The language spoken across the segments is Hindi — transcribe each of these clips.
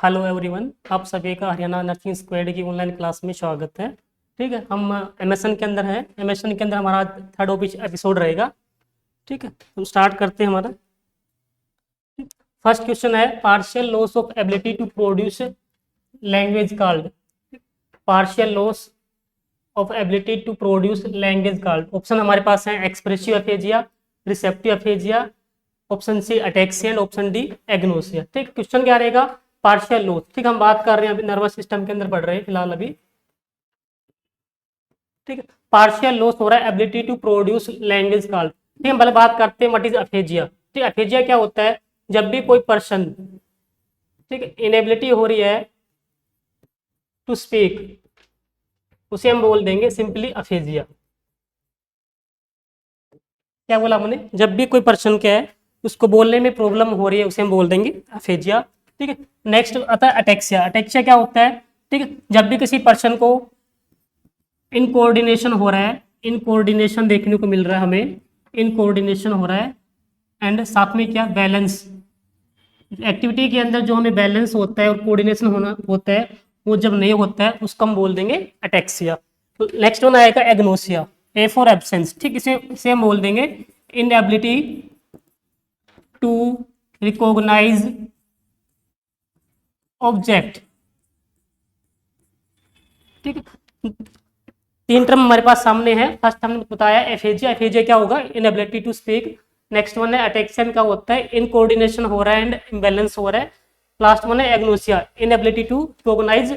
हेलो एवरीवन, आप सभी का हरियाणा नर्सिंग स्क्वाड की ऑनलाइन क्लास में स्वागत है। ठीक है, हम एमएसएन के अंदर हैं। एमएसएन के अंदर हमारा थर्ड एपिसोड रहेगा। ठीक है, हम स्टार्ट करते हैं हमारा। फर्स्ट क्वेश्चन है, partial loss of ability to produce language called. Partial loss of ability to produce language called. Option हमारे पास है expressive aphasia, receptive aphasia, option C ataxia and option D agnosia. ठीक, क्वेश्चन क्या रहेगा? Partial loss. ठीक, हम बात कर रहे हैं अभी नर्वस सिस्टम के अंदर पढ़ रहे हैं फिलहाल अभी। ठीक है, पार्शियल लॉस हो रहा है ability to produce language called. ठीक, हम पहले बात करते हैं व्हाट इज अफेजिया। ठीक, अफेजिया क्या होता है? जब भी कोई पर्सन, ठीक है, इनेबिलिटी हो रही है टू स्पीक, उसे हम बोल देंगे सिंपली अफेजिया। क्या बोला हमने? जब भी कोई पर्सन क्या है उसको बोलने में प्रॉब्लम हो रही है उसे हम बोल देंगे अफेजिया। ठीक है, नेक्स्ट आता है अटैक्सिया। अटैक्सिया क्या होता है? ठीक है, जब भी किसी पर्सन को इनकोऑर्डिनेशन हो रहा है, इनकोऑर्डिनेशन देखने को मिल रहा है हमें, इनकोऑर्डिनेशन हो रहा है एंड साथ में क्या बैलेंस, एक्टिविटी के अंदर जो हमें बैलेंस होता है और कोऑर्डिनेशन होना होता है वो जब नहीं होता है उसको हम बोल देंगे अटैक्सिया। तो नेक्स्ट वन आएगा एग्नोसिया, ए फॉर एब्सेंस। ठीक, इसे हम बोल देंगे इनएबिलिटी टू रिकॉग्नाइज ऑब्जेक्ट। ठीक है, तीन टर्म हमारे पास सामने है। फर्स्ट हमने बताया एफेजिया। एफेजिया क्या होगा? Inability to speak. Next one है अटैक्सियन, का होता है इन कोऑर्डिनेशन हो रहा है एंड इम्बैलेंस हो रहा है। लास्ट वन है agnosia, inability to recognise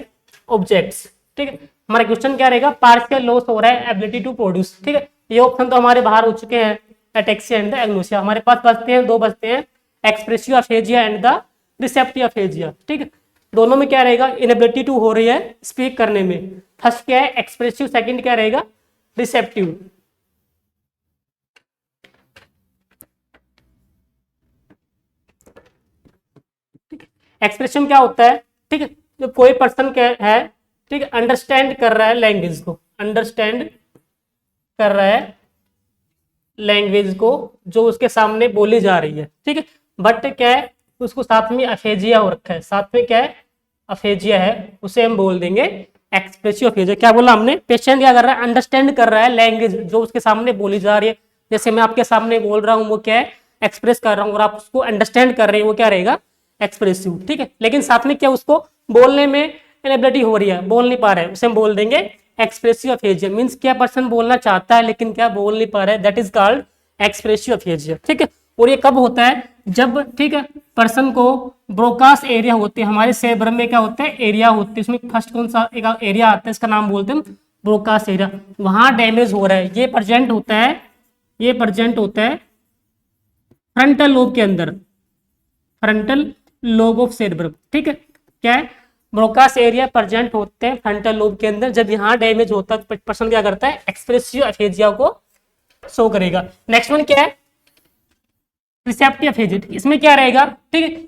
objects. ठीक है, हमारा क्वेश्चन क्या रहेगा? पार्शियल लॉस हो रहा है एबिलिटी टू प्रोड्यूस। ठीक है, ये ऑप्शन तो हमारे बाहर हो चुके हैं, अटैक्सिया एंड द एग्नोसिया। हमारे पास बचते हैं दो, बचते हैं expressive aphasia and the receptive aphasia. ठीक है, दोनों में क्या रहेगा? इनएबिलिटी टू हो रही है स्पीक करने में। फर्स्ट क्या है? एक्सप्रेसिव, सेकंड क्या रहेगा? रिसेप्टिव। एक्सप्रेशन क्या होता है? ठीक है, जो कोई पर्सन क्या है, ठीक है, अंडरस्टैंड कर रहा है लैंग्वेज को, अंडरस्टैंड कर रहा है लैंग्वेज को जो उसके सामने बोली जा रही है। ठीक है, बट क्या है, उसको साथ में अफेजिया हो रखा है, साथ में क्या है? अफेजिया है, उसे हम बोल देंगे एक्सप्रेसिव अफेजिया। क्या बोला हमने? पेशेंट क्या कर रहा है? अंडरस्टैंड कर रहा है लैंग्वेज जो उसके सामने बोली जा रही है। जैसे मैं आपके सामने बोल रहा हूँ वो क्या है? एक्सप्रेस कर रहा हूँ और आप उसको अंडरस्टैंड कर रहे हैं, वो क्या रहेगा? एक्सप्रेसिव। ठीक है, लेकिन साथ में क्या उसको बोलने में इनएबिलिटी हो रही है, बोल नहीं पा रहा है, उसे हम बोल देंगे एक्सप्रेसिव अफेजिया। मींस क्या पर्सन बोलना चाहता है लेकिन क्या बोल नहीं पा रहा है, that is called expressive aphasia. ठीक है, और ये कब होता है? जब, ठीक है, पर्सन को ब्रोकास एरिया होते हैं, हमारे सेरेब्रम में क्या होता है? एरिया होते हैं। इसमें फर्स्ट कौन सा एक एरिया आता है, इसका नाम बोलते हैं ब्रोकास एरिया। वहां डैमेज हो रहा है, ये प्रेजेंट होता है, ये प्रेजेंट होता है फ्रंटल लोब के अंदर, फ्रंटल लोब ऑफ सेरेब्रम। ठीक है, क्या है? ब्रोकास एरिया प्रेजेंट होते हैं फ्रंटल लोब के अंदर। जब यहाँ डैमेज होता है तो पर्सन क्या करता है? एक्सप्रेसिव अफेजिया को शो करेगा। नेक्स्ट वन क्या है? Receptive aphasia. इसमें क्या रहेगा? ठीक है,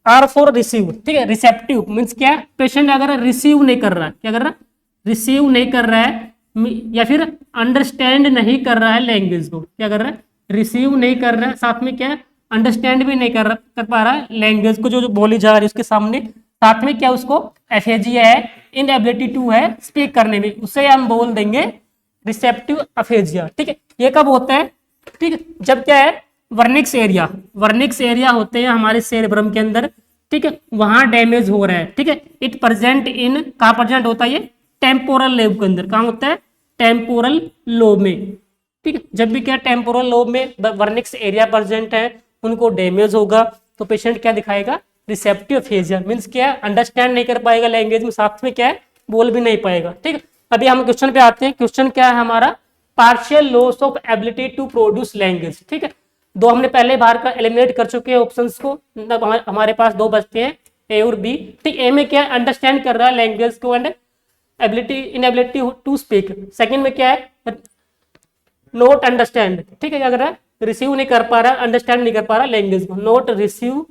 आर फॉर रिसीव। ठीक है, रिसेप्टिव मींस क्या? पेशेंट अगर रिसीव नहीं कर रहा है, क्या कर रहा है? रिसीव नहीं कर रहा है या फिर अंडरस्टैंड नहीं कर रहा है लैंग्वेज को। क्या कर रहा है? रिसीव नहीं कर रहा है, साथ में क्या? अंडरस्टैंड भी नहीं कर पा रहा है लैंग्वेज को जो बोली जा रही है उसके सामने। साथ में क्या उसको एफेजिया है, इनएबिलिटी टू है स्पीक करने में, उसे हम बोल देंगे रिसेप्टिव अफेजिया। ठीक है, ये कब होता है? ठीक है, जब क्या है? वर्निक्स एरिया, वर्निक्स एरिया होते हैं हमारे सेरेब्रम के अंदर। ठीक है, वहां डैमेज हो रहा है। ठीक है, इट प्रेजेंट इन, कहां प्रेजेंट होता है? ये टेम्पोरल लोब के अंदर। कहां होता है? टेम्पोरल लोब में। ठीक है, जब भी क्या टेम्पोरल लोब में वर्निक्स एरिया प्रेजेंट है, उनको डैमेज होगा तो पेशेंट क्या दिखाएगा? Receptive aphasia. मींस क्या? अंडरस्टैंड नहीं कर पाएगा लैंग्वेज में, साथ में क्या है? बोल भी नहीं पाएगा। ठीक है, अभी हम क्वेश्चन पे आते हैं। क्वेश्चन क्या है हमारा? Partial loss of ability to produce language. ठीक है, दो हमने पहले बार का एलिमिनेट कर चुके हैं ऑप्शंस को, हमारे पास दो बचते हैं, ए और बी। ठीक, ए में क्या है? अंडरस्टैंड कर रहा है लैंग्वेज को and ability, inability to speak. Second में क्या है? Not understand. ठीक है, क्या कर रहा है? रिसीव नहीं कर पा रहा, अंडरस्टैंड नहीं कर पा रहा लैंग्वेज को, not receive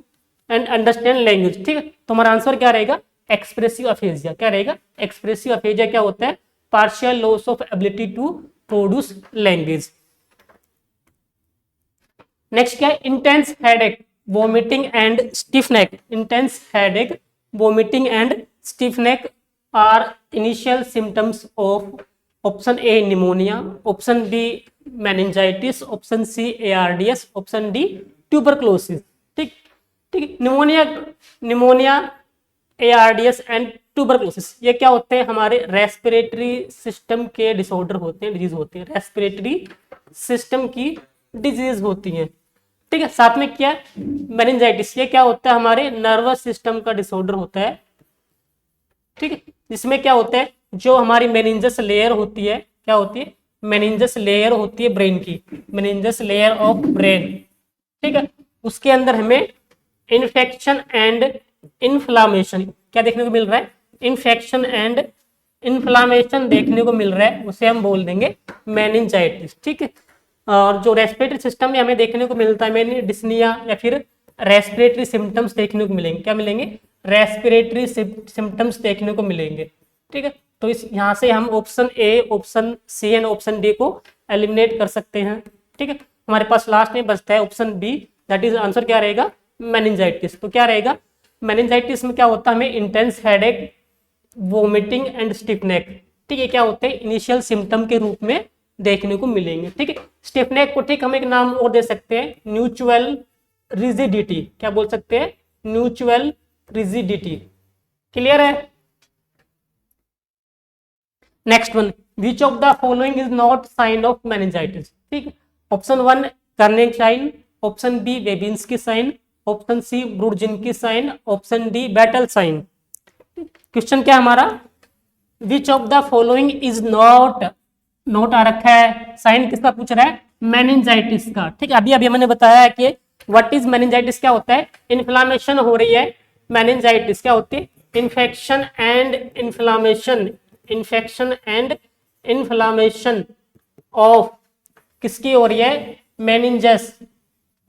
and understand language. ठीक है, तो हमारा आंसर क्या रहेगा? Expressive aphasia. क्या रहेगा? एक्सप्रेसिव अफेजिया क्या होता है? Partial loss of ability to produce language. Next क्या है? Intense headache, vomiting and stiff neck. Intense headache, vomiting and stiff neck are initial symptoms of option A pneumonia, option B meningitis, option C ARDS, option D tuberculosis. ठीक ठीक, pneumonia pneumonia ARDS and tuberculosis ये क्या होते हैं, हमारे रेस्पिरेटरी सिस्टम के डिसऑर्डर होते हैं, डिजीज होती है, रेस्पिरेटरी सिस्टम की डिजीज होती है। ठीक है, साथ में क्या मेनिंजाइटिस ये क्या होता है, हमारे नर्वस सिस्टम का डिसऑर्डर होता है। ठीक है, इसमें क्या होता है, जो हमारी मेनिंजस लेयर होती है, क्या होती है, मेनिंजस लेयर होती है ब्रेन की, मेनिंजस लेयर ऑफ ब्रेन। ठीक है, उसके अंदर हमें इन्फेक्शन एंड इन्फ्लामेशन क्या देखने को मिल रहा है, इन्फेक्शन एंड इन्फ्लामेशन देखने को मिल रहा है, उसे हम बोल देंगे मेनिंजाइटिस। ठीक है, और जो रेस्पिरेटरी सिस्टम में हमें देखने को मिलता है मैंने डिस्निया या फिर रेस्पिरेटरी सिम्टम्स देखने को मिलेंगे, क्या मिलेंगे, रेस्पिरेटरी सिम्टम्स देखने को मिलेंगे। ठीक है, तो इस यहाँ से हम option A, option C and option D को एलिमिनेट कर सकते हैं। ठीक है, हमारे पास लास्ट में बचता है option B, that is answer क्या रहेगा, मेनिंजाइटिस। तो क्या रहेगा, मेनिंजाइटिस में क्या होता है, हमें intense headache, vomiting and stiff neck. ठीक है, क्या होते हैं, इनिशियल सिम्टम के रूप में देखने को मिलेंगे। ठीक है, स्टिफ नेक को ठीक हम एक नाम और दे सकते हैं, म्यूचुअल रिजिडिटी, क्या बोल सकते हैं, म्यूचुअल रिजिडिटी। क्लियर है। Next one, which of the following is not sign of meningitis. ठीक है, option one Kernig sign, option B Babinski sign, option C Brudzinski sign, option D Battle sign. Question क्या हमारा, which of the following is not, note आ रखा है, साइन किसका पूछ रहा है, मेनिंजाइटिस का। ठीक है, अभी अभी मैंने बताया है कि व्हाट इज मेनिंजाइटिस क्या होता है, इन्फ्लामेशन हो रही है, मेनिंजाइटिस क्या होती है, infection and inflammation, infection and inflammation of किसकी हो रही है, मेनिंजस।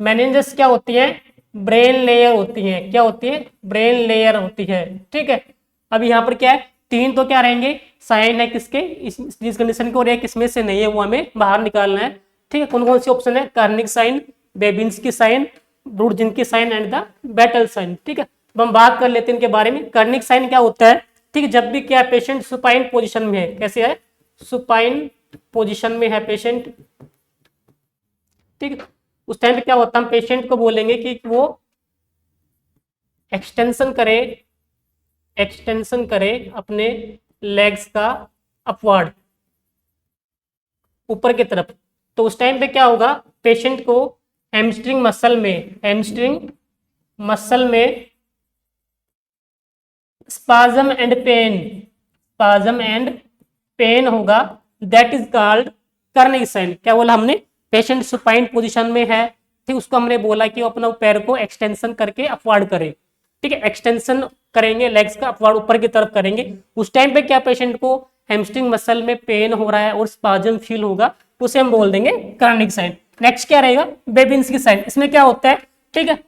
मेनिंजस क्या होती है, ब्रेन लेयर होती है, क्या होती है, ब्रेन लेयर होती है। ठीक है, अब यहाँ पर क्या है, तीन तो क्या रहेंगे, साइन है किसके, इस कंडीशन को, और एक किसमें से नहीं है वो हमें बाहर निकालना है। ठीक है, कौन कौन सी ऑप्शन है, Kernig sign, Babinski sign, Brudzinski sign and the Battle sign. ठीक है, अब हम बात कर लेते हैं इनके बारे में। कार्निक साइन क्या होता है, ठीक है, जब भी क्या पेशेंट सुपाइन पोजीशन में है, कैसे है, सुपाइन पोजीशन में है पेशेंट। ठीक है, उस टाइम पे क्या होता है, हम पेशेंट को बोलेंगे कि वो एक्सटेंशन करे, एक्सटेंशन करे अपने लेग्स का अपवर्ड, ऊपर की तरफ। तो उस टाइम पे क्या होगा, पेशेंट को हैमस्ट्रिंग मसल में, हैमस्ट्रिंग मसल में spasm and pain, spasm and pain होगा, that is called Kernig sign. क्या बोला हमने, पेशेंट सुपाइन पोजीशन में है, ठीक, उसको हमने बोला कि वो अपना पैर को एक्सटेंशन करके अपवर्ड करे। ठीक है, एक्सटेंशन करेंगे लेग्स का, अपवर्ड ऊपर की तरफ करेंगे। उस टाइम पे क्या पेशेंट को हैमस्ट्रिंग मसल में पेन हो रहा है और स्पाजम फील होगा, उसे हम बोल देंगे कार्निक साइन। नेक्स्ट क्या रहेगा, बेबिंस्की साइन। इसमें क्या होता है, ठीक है,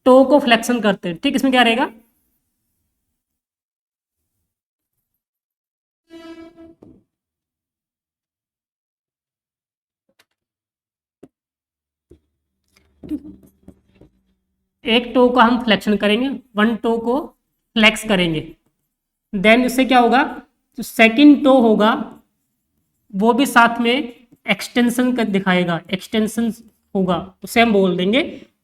टो को फ्लेक्शन करते हैं। ठीक, इसमें क्या रहेगा, एक टो को हम फ्लेक्शन करेंगे, वन टो को फ्लेक्स करेंगे, देन इससे क्या होगा, जो सेकंड टो होगा वो भी साथ में एक्सटेंशन कर दिखाएगा, एक्सटेंशन होगा, उसे हम बोल देंगे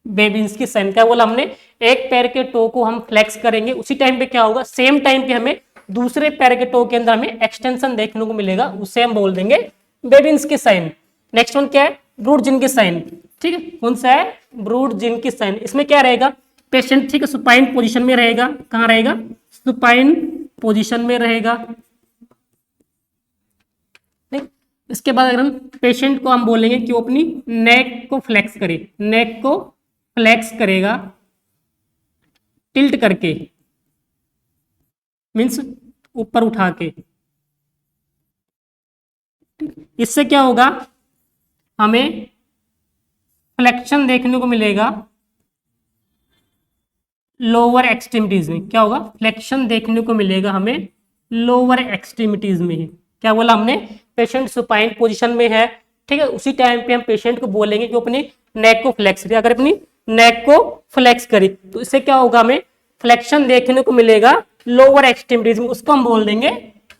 बेबिंस्की साइन। क्या बोला हमने, एक पैर के टो को हम फ्लेक्स करेंगे, उसी टाइम पे क्या होगा, सेम टाइम पे हमें दूसरे पैर के टो के अंदर हमें एक्सटेंशन देखने को मिलेगा, उसे हम बोल देंगे बेबिंस्की साइन। नेक्स्ट वन क्या है, ब्रुडजिन्की साइन। ठीक है, कौन सा है, ब्रुडजिन्की साइन। इसमें क्या रहेगा, पेशेंट ठीक है सुपाइन पोजीशन में रहेगा, कहाँ रहेगा, सुपाइन पोजीशन में रहेगा। ठीक, इसके बाद अगर हम पेशेंट को हम बोलेंगे कि वो अपनी नेक को फ्लेक्स करे, नेक को फ्लेक्स करेगा टिल्ट करके, मीन्स ऊपर उठा के। इससे क्या होगा, हमें फ्लेक्शन देखने को मिलेगा लोअर एक्सट्रीमिटीज में। क्या होगा, फ्लेक्शन देखने को मिलेगा हमें लोअर एक्सट्रीमिटीज में। क्या बोला हमने, पेशेंट सुपाइन पोजीशन में है, ठीक है, उसी टाइम पे हम पेशेंट को बोलेंगे कि अपनी नेक को फ्लेक्स करे। अगर अपनी नेक को फ्लेक्स करी तो इससे क्या होगा, हमें फ्लेक्शन देखने को मिलेगा लोअर एक्सट्रीमिटीज में, उसको हम बोल देंगे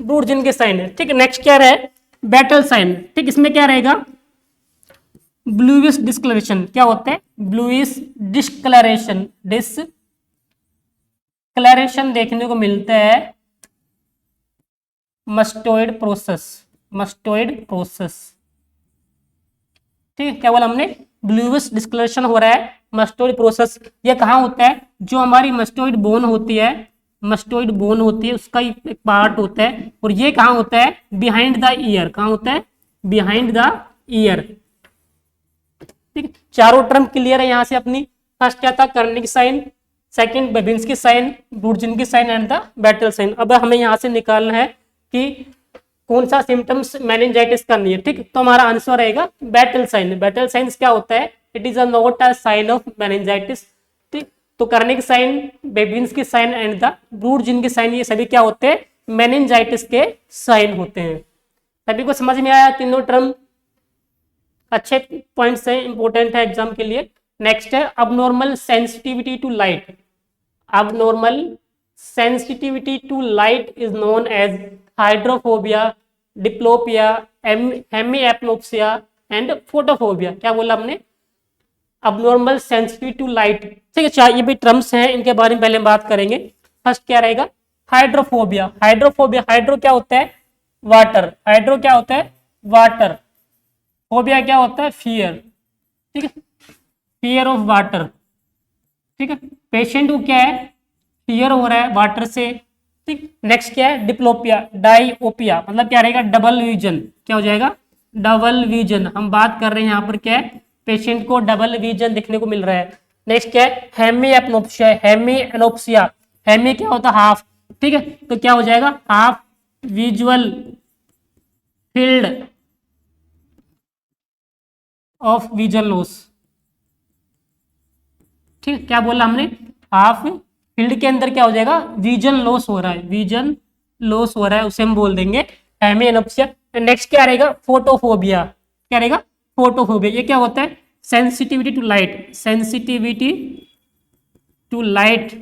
ब्रूडजिन साइन। ठीक है, नेक्स्ट क्या रहे, बैटल साइन। ठीक, इसमें क्या रहेगा, ब्लूइश डिस्कलरेशन। क्या होता है, ब्लूइश डिस्कलरेशन, डिस्कलरेशन देखने को मिलता है मस्टोइड प्रोसेस, मस्टोइड प्रोसेस। ठीक है, क्या बोला हमने, ब्लूइश डिस्कलरेशन हो रहा है मस्टोइड प्रोसेस। ये कहाँ होता है, जो हमारी मस्टोइड बोन होती है, मस्टोइड बोन होती है उसका एक पार्ट होता है, और ये कहाँ होता है, बिहाइंड द ईयर। कहाँ होता है, बिहाइंड द ईयर। ठीक, चारों टर्म क्लियर है यहाँ से अपनी। फर्स्ट क्या था, Kernig sign, second Babinski sign, Brudzinski sign and the Battle sign. अब हमें यहाँ से निकालना है कि कौन सा सिम्टम्स मेनिंजाइटिस का नहीं है। ठीक, तो हमारा आंसर रहेगा बैटल साइन। बैटल साइंस क्या होता है, it is not a sign of meningitis. ठीक, तो Kernig sign, Babinski sign and the Brudzinski sign, ये सभी क्या होते हैं, मेनिंजाइटिस के साइन होते हैं। सभी को समझ में आया, तीनों टर्म अच्छे पॉइंट्स हैं, इंपॉर्टेंट है एग्जाम के लिए। नेक्स्ट है abnormal sensitivity to light. Abnormal sensitivity to light is known as hydrophobia, diplopia, hemianopsia and photophobia. क्या बोला हमने, अबनॉर्मल सेंसिटिविटी टू लाइट। ठीक है, चाहे ये भी टर्म्स हैं, इनके बारे में पहले बात करेंगे। फर्स्ट क्या रहेगा, हाइड्रोफोबिया। हाइड्रोफोबिया, हाइड्रो क्या होता है, वाटर, हाइड्रो क्या होता है, वाटर, फोबिया क्या होता है, फियर। ठीक है, फियर ऑफ वाटर। ठीक है, पेशेंट को क्या है, फियर हो रहा है वाटर से। ठीक, नेक्स्ट क्या है, डिप्लोपिया, डाइओपिया, मतलब क्या रहेगा, डबल विजन। क्या हो जाएगा, डबल विजन। हम बात कर रहे हैं यहाँ पर क्या है, पेशेंट को डबल विजन देखने को मिल रहा है। नेक्स्ट क्या है, हेमीएप्नोप्सिया, हेमीएनोप्सिया, हेमी क्या होता है, हाफ। ठीक है, तो क्या हो जाएगा, half visual field of vision loss. ठीक, क्या बोला हमने, हाफ फील्ड के अंदर क्या हो जाएगा, विजन लॉस हो रहा है, विजन लॉस हो रहा है, उसे हम बोल देंगे हेमिएनोप्सिया। नेक्स्ट क्या रहेगा, फोटोफोबिया। क्या रहेगा, फोटोफोबिया। ये क्या होता है, sensitivity to light, sensitivity to light,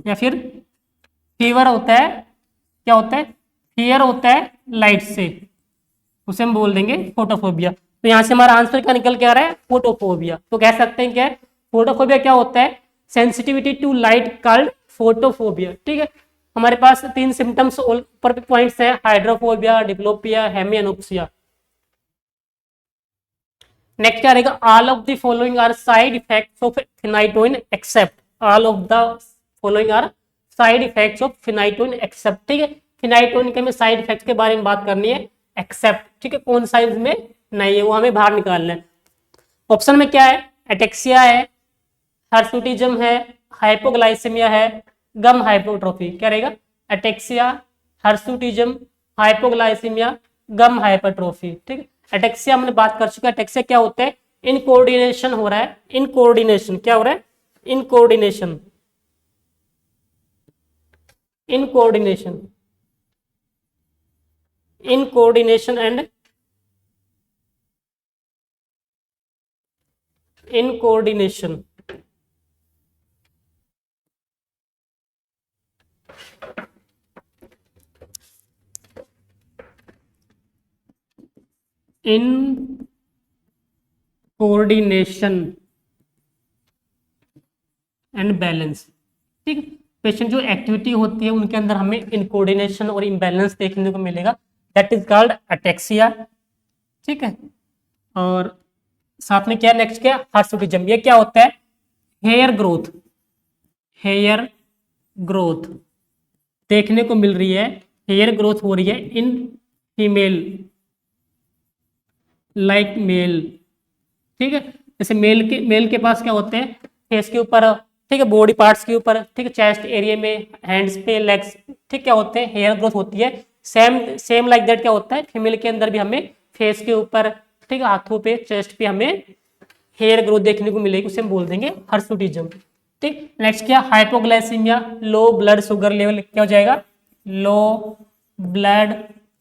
या फिर फीवर होता है। क्या होता है, फियर होता है लाइट से, उसे हम बोल देंगे फोटोफोबिया। तो यहां से हमारा आंसर क्या निकल के आ रहा है, फोटोफोबिया। तो कह सकते हैं क्या है, फोटोफोबिया क्या होता है, sensitivity to light called photophobia. ठीक है, हमारे पास तीन सिम्टम्स ऊपर पॉइंट्स हैं, हाइड्रोफोबिया, डिप्लोपिया, हेमिएनोप्सिया। नेक्स्ट क्या रहेगा, all of the following are side effects of phenytoin except. All of the following are side effects of phenytoin except. ठीक है, फिनाइटोइन के में साइड इफेक्ट्स के बारे में बात करनी है, एक्सेप्ट। ठीक है, कौन सा इसमें नहीं है, वो हमें बाहर निकालना है। ऑप्शन में क्या है, एटेक्सिया है, हर्सुटिज्म है, हाइपोग्लाइसेमिया है, गम हाइपोट्रोफी। क्या रहेगा, एटेक्सिया, हर्सुटिज्म, हाइपोग्लाइसेमिया, गम हाइपोट्रोफी। ठीक है, एटेक्सिया हमने बात कर चुका है। एटेक्सिया क्या होता है, इनकोऑर्डिनेशन हो रहा है, इनकोऑर्डिनेशन। क्या हो रहा है, incoordination, incoordination, incoordination and incoordination. Incoordination and balance. ठीक, पेशेंट जो एक्टिविटी होती है उनके अंदर हमें इनकोऑर्डिनेशन और इम्बैलेंस देखने को मिलेगा, दैट इज कॉल्ड एटेक्सिया। ठीक है, और साथ में क्या नेक्स्ट क्या, हर्सुटिज्म। ये क्या होता है, हेयर ग्रोथ, हेयर ग्रोथ देखने को मिल रही है, हेयर ग्रोथ हो रही है इन फीमेल लाइक मेल। ठीक है, जैसे मेल के पास क्या होते हैं, फेस के ऊपर, ठीक है, बॉडी पार्ट्स के ऊपर, ठीक है, चेस्ट एरिया में, हैंड्स पे, लेग्स, ठीक, क्या होते हैं, हेयर ग्रोथ होती है। सेम सेम लाइक दैट क्या होता है, फीमेल के अंदर भी हमें फेस के ऊपर, ठीक है, हाथों पे, चेस्ट पे हमें हेयर ग्रोथ देखने को मिलेगी, उसे हम बोल देंगे हर्सुटिज्म। ठीक, नेक्स्ट क्या, hypoglycaemia, low blood sugar level. क्या हो जाएगा, low blood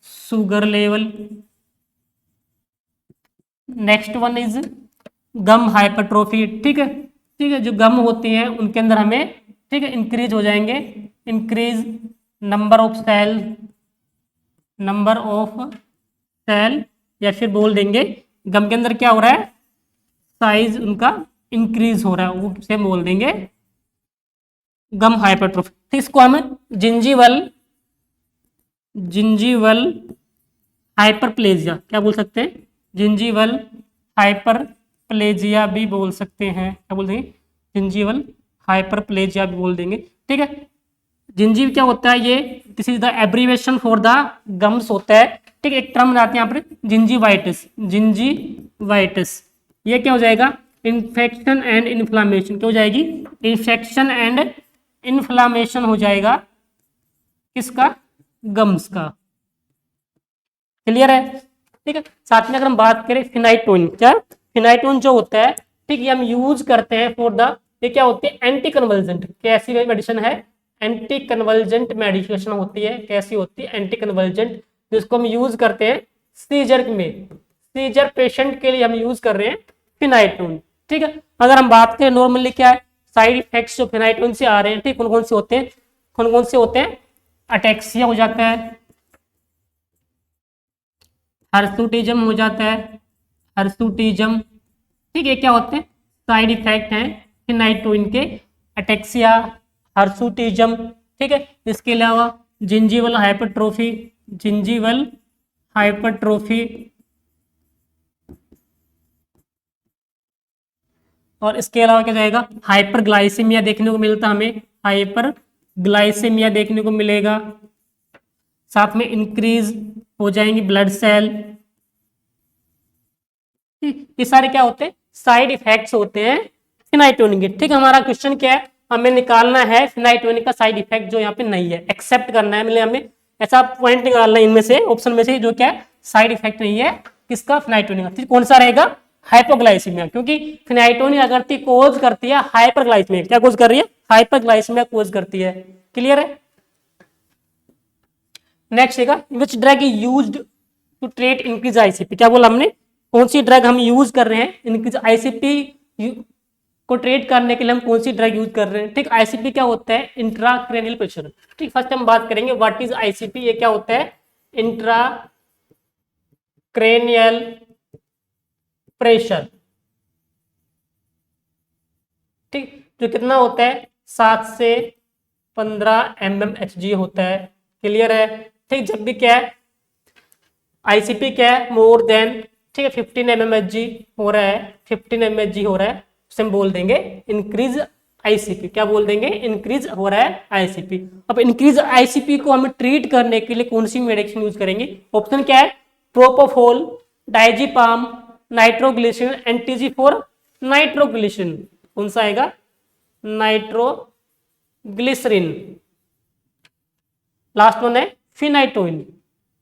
sugar level. Next one is gum hypertrophy. ठीक है, ठीक है, जो गम होती है उनके अंदर हमें, ठीक है, इंक्रीज हो जाएंगे, increase number of cell, number of cell, या फिर बोल देंगे गम के अंदर क्या हो रहा है, साइज उनका इंक्रीज हो रहा है, वो से बोल देंगे गम हाइपरट्रोफी। ठीक, इसको हम जिंजीवल जिंजीवल हाइपरप्लेजिया क्या बोल सकते हैं, जिंजीवल हाइपरप्लेजिया भी बोल सकते हैं, क्या बोल देंगे, जिंजीवल हाइपरप्लेजिया भी बोल देंगे। ठीक है, जिंजीव क्या होता है, ये this is the abbreviation for the gums होता है। ठीक है, एक टर्म बनाते हैं यहाँ पर जिंजीवाइटिस, जिंजीवाइटिस, ये क्या हो जाएगा, इन्फेक्शन एंड इन्फ्लामेशन, क्या हो जाएगी, इन्फेक्शन एंड इन्फ्लामेशन हो जाएगा, किसका, गम्स का। क्लियर है। ठीक है, साथ में अगर हम बात करें फिनाइटोइन, क्या फिनाइटोइन जो होता है, ठीक, ये हम यूज करते हैं फॉर द, ये क्या होती है, एंटी कन्वल्जेंट, कैसी मेडिसिन है, एंटी कन्वल्जेंट मेडिकेशन होती है, कैसी होती है, एंटी कन्वल्जेंट, जिसको हम यूज करते हैं सीजर में, सीजर पेशेंट के लिए हम यूज कर रहे हैं फिनाइटोइन। ठीक है, अगर हम बात करें नॉर्मली क्या है साइड इफेक्ट्स जो फिनाइटोइन से आ रहे हैं, ठीक, कौन कौन से होते हैं, कौन कौन से होते हैं, अटैक्सिया हो जाता है, हर्सुटिज्म हो जाता है, हर्सुटिज्म। ठीक है, क्या होते हैं, साइड इफेक्ट हैं फिनाइटोइन के, अटैक्सिया, हर्सुटिज्म। ठीक है, इसके अलावा जिंजीवल हाइपरट्रोफी, जिंजीवल हाइपरट्रोफी, और इसके अलावा क्या जाएगा, हाइपरग्लाइसीमिया देखने को मिलता हमें, हाइपरग्लाइसीमिया देखने को मिलेगा, साथ में इंक्रीज हो जाएंगी ब्लड सेल। ये सारे क्या होते हैं, साइड इफेक्ट्स होते हैं फिनाइटोनिक के। ठीक, हमारा क्वेश्चन क्या है, हमें निकालना है फिनाइटोनिक का साइड इफेक्ट जो यहाँ पे नहीं है, एक्सेप्ट करना है, मतलब हमें ऐसा पॉइंट निकालना है इनमें से, ऑप्शन में से, जो क्या है साइड इफेक्ट नहीं है किसका, फिनाइटोनिक का। कौन सा रहेगा, हाइपोग्लाइसीमिया, क्योंकि फिनाइटोनिक अगर कोज करती है हाइपरग्लाइसीमिया, क्या कोज कर रही है, हाइपरग्लाइसीमिया कोज करती है। क्लियर है। नेक्स्ट है which drug is used to treat increase ICP, क्या बोला हमने, कौन सी ड्रग हम यूज कर रहे हैं इंक्रीज आईसीपी को ट्रीट करने के लिए, हम कौन सी ड्रग यूज कर रहे हैं। ठीक, आईसीपी क्या होता है, इंट्राक्रेनियल प्रेशर। ठीक, फर्स्ट हम बात करेंगे व्हाट इज आईसीपी, ये क्या होता है, इंट्राक्रेनियल प्रेशर। ठीक, जो कितना होता है 7 से 15 mmHg होता है। क्लियर है। ठीक, जब भी क्या है आईसीपी क्या है मोर देन, ठीक है 15 mmHg हो रहा है, 15 mmHg हो रहा है, उसे हम बोल देंगे इंक्रीज आईसीपी, क्या बोल देंगे, इंक्रीज हो रहा है आईसीपी। अब इंक्रीज आईसीपी को हम ट्रीट करने के लिए कौन सी मेडिसिन यूज करेंगे, ऑप्शन क्या है, प्रोपोफोल, डाइजीपाम, नाइट्रोग्लिसरीन, एंटीजी4 नाइट्रोग्लिसरीन, कौन सा आएगा, नाइट्रोग्लिसरीन। लास्ट वन है फिनाइटोइन।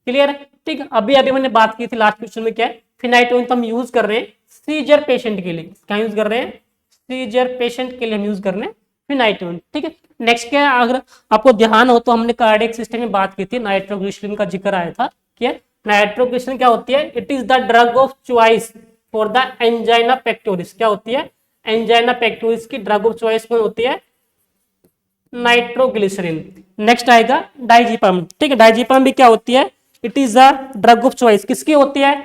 क्लियर है। ठीक है, अभी अभी मैंने बात की थी लास्ट क्वेश्चन में, क्या है फिनाइटोइन तो हम यूज कर रहे हैं सीजर पेशेंट के लिए, क्या यूज कर रहे हैं, सीजर पेशेंट के लिए हम यूज कर रहे हैं फिनाइटोइन। ठीक है, नेक्स्ट क्या है, अगर आपको ध्यान हो तो हमने कार्डियक सिस्टम में बात की थी, नाइट्रोग्लिसरीन का जिक्र आया था। क्या नाइट्रोग्लिसरीन क्या होती है, it is the drug of choice for the angina pectoris, क्या होती है, एंजाइना पेक्टोरिस की ड्रग ऑफ चॉइस कौन होती है, नाइट्रोग्लिसरीन। नेक्स्ट आएगा डाइजीपाम। ठीक है, डाइजीपाम भी क्या होती है, it is a drug of choice, किसकी होती है,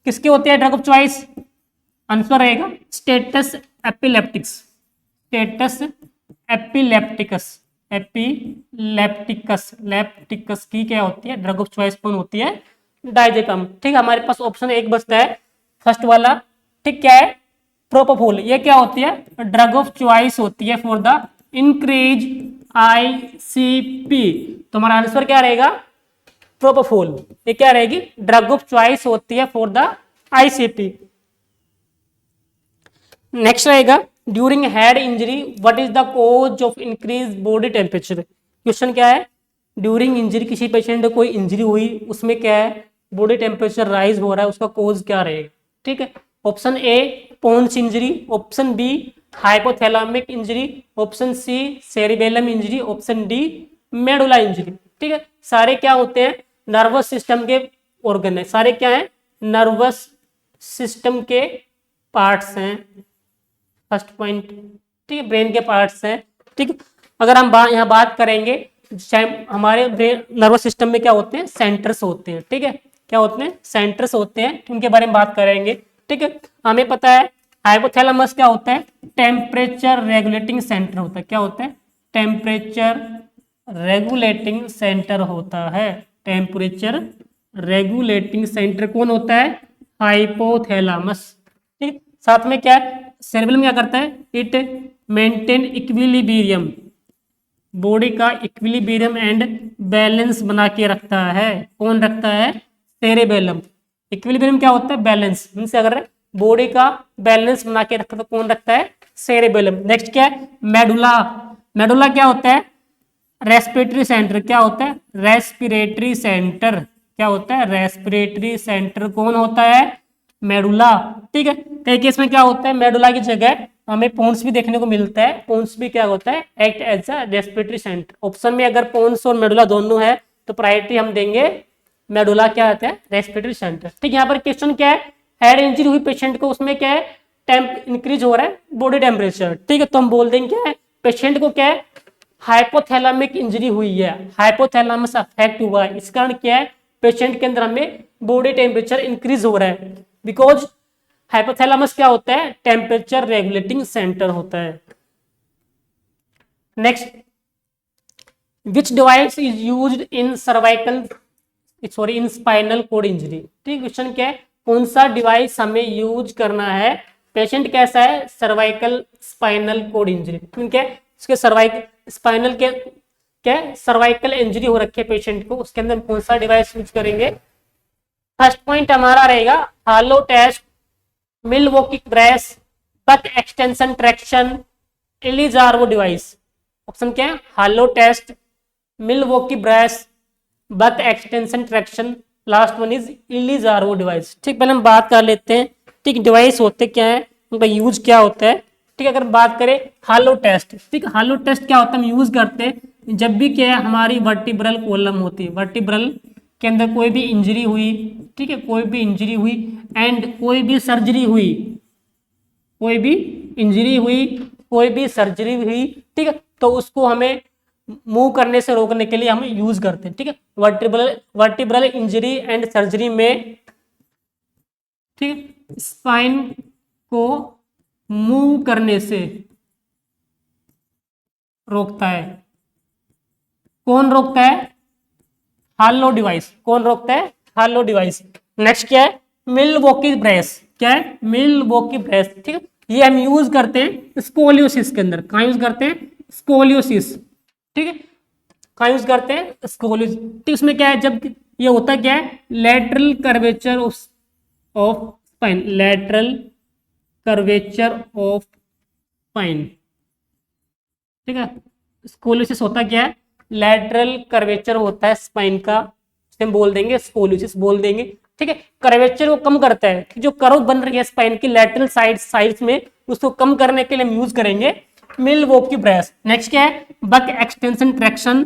किसकी होती है ड्रग ऑफ चॉइस, आंसर रहेगा status epilepticus, status epilepticus, epilepticus, लेप्टिकस की क्या होती है ड्रग ऑफ चॉइस कौन होती है, डाइजेपाम। ठीक है, हमारे पास ऑप्शन एक बचता है फर्स्ट वाला। ठीक, क्या है, प्रोपोफोल, ये क्या होती है, ड्रग ऑफ चॉइस होती है फॉर द इंक्रीज आईसीपी, तो हमारा आंसर क्या रहेगा, प्रोपोफोल, ये क्या रहेगी, ड्रग ऑफ चॉइस होती है फॉर द आईसीपी। नेक्स्ट रहेगा during head injury what is the cause of increase body temperature. Question क्या है, ड्यूरिंग इंजरी किसी पेशेंट को कोई इंजरी हुई, उसमें क्या है बॉडी टेम्परेचर राइज हो रहा है, उसका कॉज क्या रहेगा। ठीक है, option A pons injury, option B hypothalamic injury, option C cerebellum injury, option D medulla injury. ठीक है, सारे क्या होते हैं नर्वस सिस्टम के ऑर्गन है, सारे क्या है नर्वस सिस्टम के पार्ट्स हैं। फर्स्ट पॉइंट ठीक है, ब्रेन के पार्ट्स हैं। ठीक है, अगर हम यहाँ बात करेंगे हमारे ब्रेन नर्वस सिस्टम में क्या होते हैं, सेंटर्स होते हैं। ठीक है, क्या होते हैं, सेंटर्स होते हैं, उनके बारे में बात करेंगे। ठीक है, हमें पता है हाइपोथैलेमस क्या होता है, टेम्परेचर रेगुलेटिंग सेंटर होता है। क्या होता है, टेम्परेचर रेगुलेटिंग सेंटर होता है। टेम्परेचर रेगुलेटिंग सेंटर कौन होता है, हाइपोथैलेमस। ठीक, साथ में क्या है, सेरेबेलम क्या करता है, इट मेंटेन इक्विलिब्रियम, बॉडी का इक्विलिब्रियम एंड बैलेंस बना के रखता है। कौन रखता है, सेरेबेलम। इक्विलिब्रियम क्या होता है, बैलेंस, मींस अगर बॉडी का बैलेंस बना के रखता है तो कौन रखता है, सेरेबेलम। नेक्स्ट क्या है, मेडुला। मेडुला क्या होता है, रेस्पिरेटरी सेंटर। क्या होता है, रेस्पिरेटरी सेंटर। क्या होता है, रेस्पिरेटरी सेंटर कौन होता है, मेडुला। ठीक है, कई केस में क्या होता है, मेडुला की जगह हमें पोन्स भी देखने को मिलता है। पोन्स भी क्या होता है, act as a respiratory centre. Option में अगर पोन्स और मेडुला दोनों है तो प्रायोरिटी हम देंगे मेडुला, क्या होता है, रेस्पिरेटरी सेंटर। ठीक, यहाँ पर क्वेश्चन क्या है, हेड इंजरी हुई पेशेंट को, उसमें क्या है, टेम्प इंक्रीज हो रहा है बॉडी टेम्परेचर। ठीक है, तो हम बोल देंगे क्या है, पेशेंट को क्या है, हाइपोथैलेमिक इंजरी हुई है, हाइपोथैलेमस अफेक्ट हुआ है। इस कारण क्या है, पेशेंट के अंदर हमें बॉडी टेम्परेचर इंक्रीज हो रहा है, बिकॉज हाइपोथैलेमस क्या होता है, टेम्परेचर रेगुलेटिंग सेंटर होता है। Next, which device is used in cervical, sorry in spinal cord injury. ठीक, क्वेश्चन क्या है, कौन सा डिवाइस हमें यूज करना है, पेशेंट कैसा है, सर्वाइकल स्पाइनल कोड इंजरी। ठीक है, उसके सर्वाइकल स्पाइनल के क्या सर्वाइकल इंजरी हो रखी है पेशेंट को, उसके अंदर कौन सा डिवाइस यूज करेंगे। फर्स्ट पॉइंट हमारा रहेगा halo test, Milwaukee brace, buck extension traction, Ilizarov device. Option क्या है, halo test, Milwaukee brace, buck extension traction, last one is Ilizarov device. ठीक, पहले हम बात कर लेते हैं। ठीक, डिवाइस होते क्या है, उनका यूज क्या होता है। ठीक, अगर बात करें हालो टेस्ट। ठीक, हालो टेस्ट क्या होता है, हम यूज करते हैं जब भी क्या है, हमारी वर्टिब्रल कॉलम होती है, वर्टिब्रल के अंदर कोई भी इंजरी हुई। ठीक है, कोई भी इंजरी हुई एंड कोई भी सर्जरी हुई, कोई भी इंजरी हुई, कोई भी सर्जरी हुई। ठीक है, तो उसको हमें मूव करने से रोकने के लिए हम यूज करते हैं। ठीक है, वर्टिब्रल इंजरी एंड सर्जरी में, ठीक, स्पाइन को मूव करने से रोकता है। कौन रोकता है, हालो डिवाइस। कौन रोकता है, हालो डिवाइस। नेक्स्ट क्या है, मिलवॉकी ब्रेस। क्या है, मिलवॉकी ब्रेस। ठीक है, ये हम यूज करते हैं स्कोलियोसिस के अंदर। कहाँ यूज करते हैं, स्कोलियोसिस। ठीक है, कहाँ यूज करते हैं, स्कोलियोसिस। ठीक, इसमें क्या है, जब ये होता क्या है, lateral curvature of spine, lateral curvature of spine. ठीक है, स्कोलियोसिस होता क्या है, लैटरल कर्वेचर होता है स्पाइन का, हम बोल देंगे स्कोलियोसिस बोल देंगे। ठीक है, कर्वेचर को कम करता है, जो कर्व बन रही है स्पाइन की लैटरल साइड्स में, उसको कम करने के लिए हम यूज करेंगे मिलवॉकी ब्रेस। नेक्स्ट क्या है, बक एक्सटेंशन ट्रैक्शन।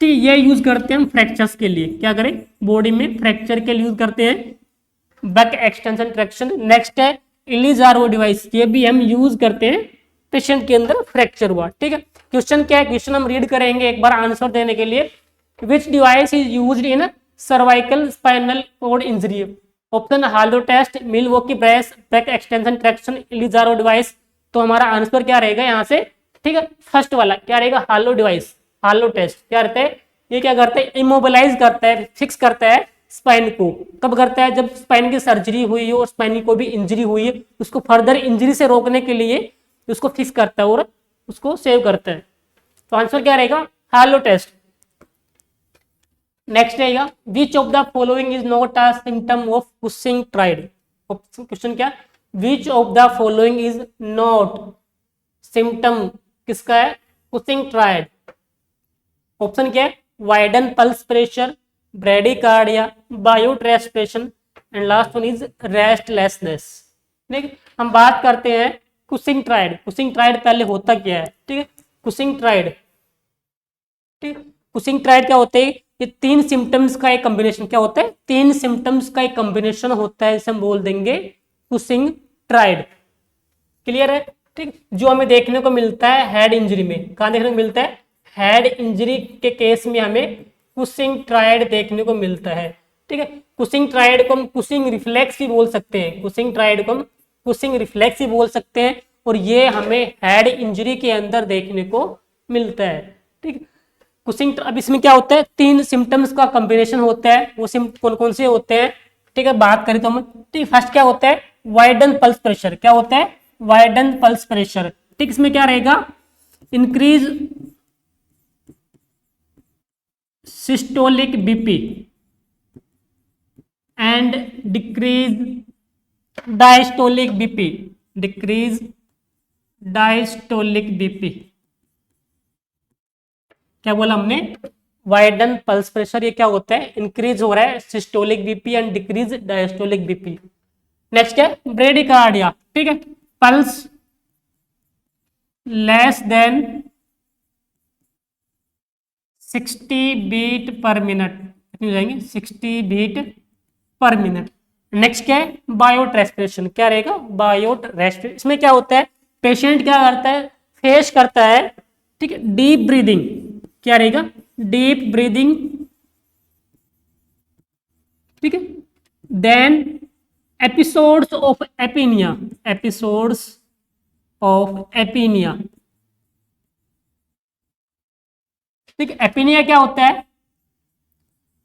ठीक, ये यूज करते हैं हम फ्रैक्चर्स के लिए। क्या करें, बॉडी में फ्रैक्चर के लिए यूज करते हैं बक एक्सटेंशन ट्रैक्शन। नेक्स्ट है इलिजार्वो डिवाइस, ये भी हम यूज करते हैं पेशेंट के अंदर फ्रैक्चर हुआ। ठीक है, क्वेश्चन क्या है, क्वेश्चन हम रीड करेंगे एक बार आंसर देने के लिए। Which device is used in cervical spinal cord injury. Option halo test, Milwaukee brace, buck extension traction, Ilizarov device. तो हमारा आंसर क्या रहेगा यहाँ से, ठीक है, फर्स्ट वाला क्या रहेगा, हालो डिवाइस। हालो टेस्ट क्या रहता है, ये क्या करता है, इमोबिलाइज करता है, फिक्स करता है स्पाइन को। कब करता है, जब स्पाइन की सर्जरी हुई हो, स्पाइन को भी इंजरी हुई है, उसको फर्दर इंजरी से रोकने के लिए उसको फिक्स करता है और उसको सेव करता है। तो आंसर क्या रहेगा, हालो टेस्ट। नेक्स्ट रहेगा which of the following is not a symptom of Cushing triad. Question क्या, which of the following is not symptom किसका है, कुशिंग ट्राइड। ऑप्शन क्या है, widen pulse pressure, bradycardia, Biot respiration and last one is restlessness. ठीक, हम बात करते हैं कुशिंग ट्राइड। कुशिंग ट्राइड पहले होता क्या है, ठीक है, कुशिंग ट्राइड। ठीक, कुशिंग ट्राइड क्या होते हैं, ये तीन सिम्टम्स का एक कॉम्बिनेशन। क्या होता है, तीन सिम्टम्स का एक कॉम्बिनेशन होता है, इसे हम बोल देंगे कुशिंग ट्राइड। क्लियर है। ठीक, जो हमें देखने को मिलता है हेड इंजरी में। कहाँ देखने को मिलता है? हेड इंजरी के केस में हमें कुशिंग ट्रायड देखने को मिलता है। ठीक है, कुशिंग ट्रायड को हम कुशिंग रिफ्लेक्स भी बोल सकते हैं, कुशिंग ट्रायड को हम कुशिंग रिफ्लेक्स भी बोल सकते हैं, और ये हमें हेड इंजरी के अंदर देखने को मिलता है। ठीक है, कुशिंग, अब इसमें क्या होता है, 3 सिम्टम्स का कॉम्बिनेशन होता है। वो कौन कौन से होते हैं? ठीक है, बात करें तो हम, ठीक, फर्स्ट क्या होता है? Widen pulse pressure. क्या होता है? Widen pulse pressure. ठीक, इसमें क्या रहेगा? Increase systolic BP and decrease diastolic BP, decrease diastolic BP. क्या बोला हमने? वाइडन पल्स प्रेशर, ये क्या होता है? इंक्रीज हो रहा है systolic BP and decrease diastolic BP. Next है ब्रेडिकार्डिया। ठीक है, pulse less than 60 beat per minute, कितनी हो जाएंगे? 60 बीट पर मिनट। नेक्स्ट क्या है? Biot respiration. क्या रहेगा? Biot respiration. इसमें क्या होता है? पेशेंट क्या करता है? फेस करता है, ठीक है, डीप ब्रीदिंग। क्या रहेगा? Deep breathing. ठीक है, then episodes of apnoea, episodes of apnoea. ठीक है, एपीनिया क्या होता है?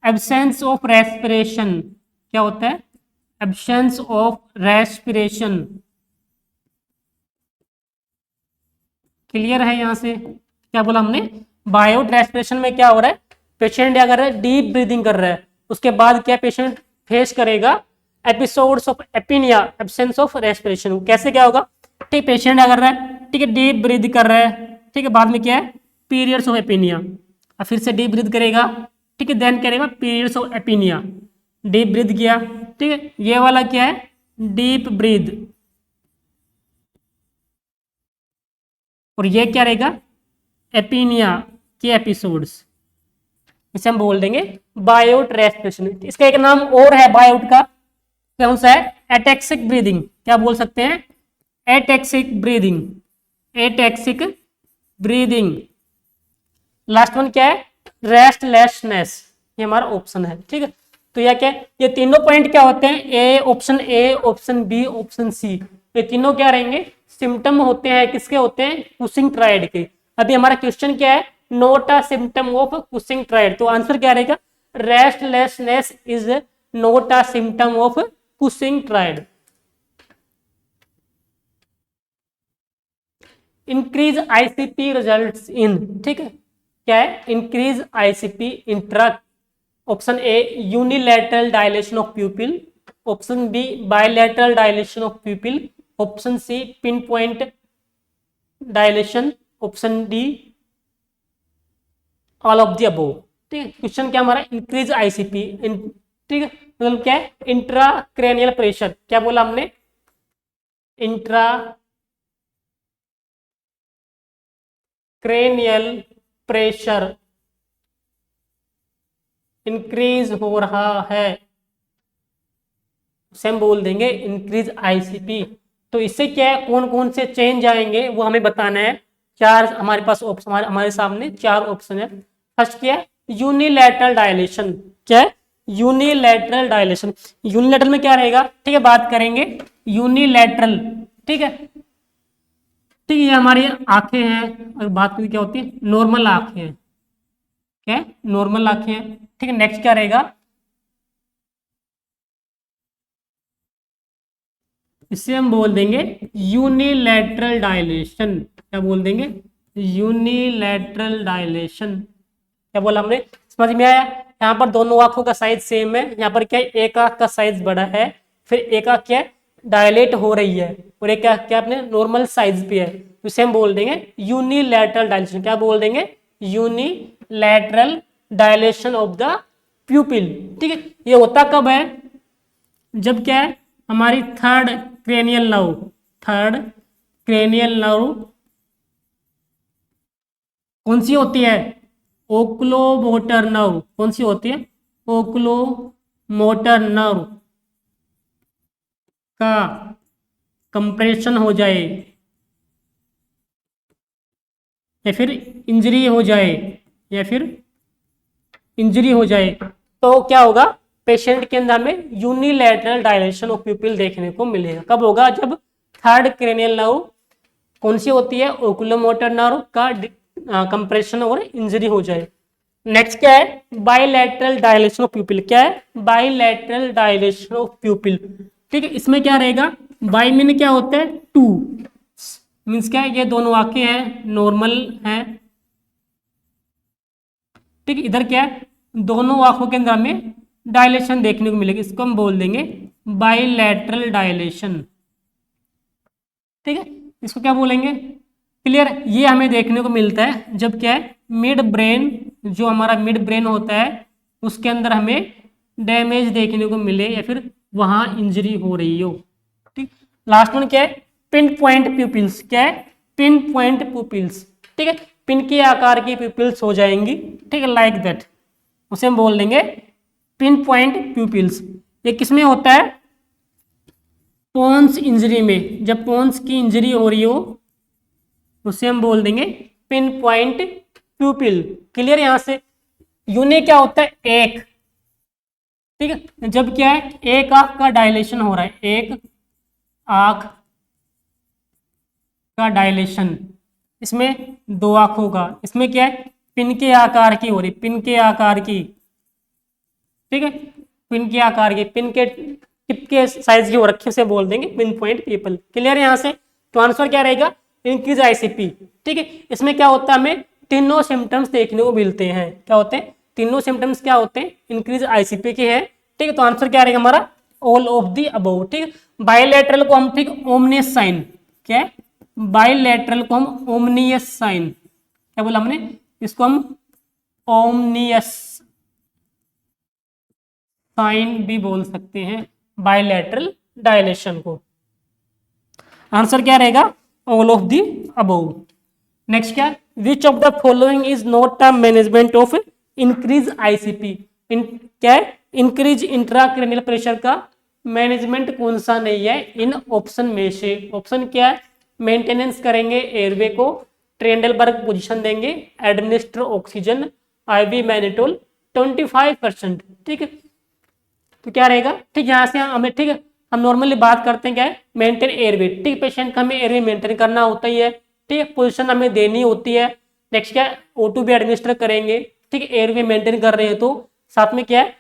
Absence of respiration. क्या होता है? Absence of respiration. क्लियर है यहां से? क्या बोला हमने? बायोट रेस्पिरेशन में क्या हो रहा है? पेशेंट क्या कर रहा है? डीप ब्रीदिंग कर रहा है। उसके बाद क्या पेशेंट फेस करेगा? Episodes of apnoea, absence of respiration. कैसे क्या होगा? ठीक, पेशेंट क्या कर रहा है? ठीक है, डीप ब्रीद कर रहा है। ठीक है, बाद में क्या है? Periods of apnoea. अब फिर से डीप ब्रीद करेगा। ठीक है, देन करेगा पीरियड्स ऑफ एपीनिया। डीप ब्रीद किया। ठीक है, ये वाला क्या है? Deep breathe. और ये क्या रहेगा? एपीनिया के एपिसोड्स। इसे हम बोल देंगे बायोट रेस्पिरेशन। इसका एक नाम और है बायोट का, कौन सा है? एटेक्सिक ब्रीदिंग। क्या बोल सकते हैं? एटेक्सिक ब्रीदिंग, एटेक्सिक ब्रीदिंग। लास्ट वन क्या है? रेस्टलेसनेस। ये हमारा ऑप्शन है। ठीक है, तो यह क्या है? ये तीनों पॉइंट क्या होते हैं? A, option A, option B, option C, ये तीनों क्या रहेंगे? सिम्टम होते हैं। किसके होते हैं? कुशिंग ट्रायड के। अभी हमारा क्वेश्चन क्या है? Not a symptom of Cushing triad. तो आंसर क्या रहेगा? Restlessness is not a symptom of Cushing triad. Increase ICP results in, ठीक है, क्या है? Increase ICP intra, option A unilateral dilation of pupil, option B bilateral dilation of pupil, option C pin point dilation, option D all of the above. ठीक है, क्वेश्चन क्या हमारा? Increase ICP. ठीक है, मतलब क्या है? Intra cranial pressure. क्या बोला हमने? इंट्रा क्रेनियल प्रेशर इंक्रीज हो रहा है, उसे हम बोल देंगे इंक्रीज आईसीपी। तो इससे क्या है? कौन कौन से चेंज आएंगे वो हमें बताना है। चार हमारे पास ऑप्शन, हमारे सामने चार ऑप्शन है। फर्स्ट क्या है? Unilateral dilation. क्या है? Unilateral dilation. यूनिलैटरल में क्या रहेगा? ठीक है, बात करेंगे यूनिलैटरल। ठीक है, ठीक है, ये हमारी आंखें हैं, और बात करें क्या होती है? नॉर्मल आंखें हैं। क्या है? नॉर्मल आंखें हैं। ठीक है, नेक्स्ट क्या रहेगा? इसे हम बोल देंगे यूनिलैटरल डायलेशन। क्या बोल देंगे? Unilateral dilation. क्या बोला हमने? समझ में आया? यहाँ पर दोनों आंखों का साइज सेम है। यहाँ पर क्या है? एक आंख का साइज बड़ा है, फिर एक आंख क्या है? डायलेट हो रही है, और एक आंख क्या अपने नॉर्मल साइज पे है। तो इसे हम बोल देंगे यूनिलैटरल डायलेशन। क्या बोल देंगे? Unilateral dilation of the प्यूपिल। ठीक है, ये होता कब है? जब क्या है? हमारी third cranial nerve, third cranial nerve कौन सी होती है? ओक्लोमोटर नर्व। कौन सी होती है? ओक्लोमोटर नर्व का कंप्रेशन हो जाए, या फिर इंजरी हो जाए, या फिर इंजरी हो जाए, तो क्या होगा, पेशेंट के अंदर हमें यूनिलैटरल डायलेशन ऑफ प्यूपिल देखने को मिलेगा। कब होगा, जब थर्ड क्रेनियल नर्व कौन सी होती है, ओकुलोमोटर नर्व का कंप्रेशन और इंजरी हो जाए। नेक्स्ट क्या है, बाइलैटरल डायलेशन ऑफ प्यूपिल। क्या है, बाइलैटरल डायलेशन ऑफ प्यूपिल। ठीक है, इसमें क्या रहेगा, बाई मीन क्या होता है, टू, मीन्स क्या है, ये दोनों आंखें हैं, नॉर्मल हैं। ठीक है, इधर क्या है, दोनों आंखों के अंदर हमें डायलेशन देखने को मिलेगी, इसको हम बोल देंगे बाइलैटरल डायलेशन। ठीक है, इसको क्या बोलेंगे, क्लियर। ये हमें देखने को मिलता है जब क्या है, मिड ब्रेन, जो हमारा मिड ब्रेन होता है उसके अंदर हमें डैमेज देखने को मिले या फिर वहां इंजरी हो रही हो। ठीक, लास्ट वन क्या है, पिन पॉइंट प्यूपिल्स। क्या है, पिन पॉइंट प्यूपिल्स। ठीक है, पिन के आकार की प्यूपिल्स हो जाएंगी। ठीक है, लाइक दैट, उसे हम बोल देंगे पिन पॉइंट प्यूपिल्स। ये किसमें होता है, पोन्स इंजरी में, जब पोन्स की इंजरी हो रही हो उसे हम बोल देंगे पिन पॉइंट प्यूपिल। क्लियर, यहां से यूने क्या होता है, एक। ठीक है, जब क्या है, एक आंख का डायलेशन हो रहा है, एक आंख का डायलेशन, इसमें दो आंखों का, इसमें क्या है, पिन के आकार की हो रही, पिन के आकार की। ठीक है, पिन के आकार की, पिन के टिप के साइज की हो रखी, उसे बोल देंगे पिन पॉइंट पीपल। क्लियर यहां से, तो आंसर क्या रहेगा, इंक्रीज आईसीपी। ठीक है, इसमें क्या होता है, हमें तीनों सिम्टम्स देखने को मिलते हैं। क्या होते हैं, तीनों सिम्टम्स क्या होते हैं, इंक्रीज आईसीपी के हैं। ठीक है, तो आंसर क्या रहेगा हमारा, ऑल ऑफ दी अबव। ठीक है, बायलैटरल को हम ठीक ओमनियस साइन, क्या है, बायलैटरल को हम ओमनियस साइन, क्या बोला हमने, इसको हम ओमनियस साइन भी बोल सकते हैं, बायलैटरल डायलेशन को। आंसर क्या रहेगा, all of the above. Next क्या, which of the following is not a management of increase ICP. क्या है, इंक्रीज इंट्राक्रैनियल प्रेशर का मैनेजमेंट कौन सा नहीं है इन ऑप्शन में से। ऑप्शन क्या है, मेंटेनेंस करेंगे एयरवे को, ट्रेंडलबर्ग पोजीशन देंगे, एडमिनिस्टर ऑक्सीजन, आईवी मैनिटोल 25%। ठीक है, तो क्या रहेगा, ठीक, यहाँ से हमें, ठीक है, हम नॉर्मली बात करते हैं क्या है, मेंटेन एयरवे। ठीक, पेशेंट का हमें एयरवे मेंटेन करना होता ही है। ठीक, पोजीशन हमें देनी होती है। नेक्स्ट क्या है, O2 भी एडमिनिस्टर करेंगे। ठीक, एयरवे मेंटेन कर रहे हैं तो साथ में क्या है,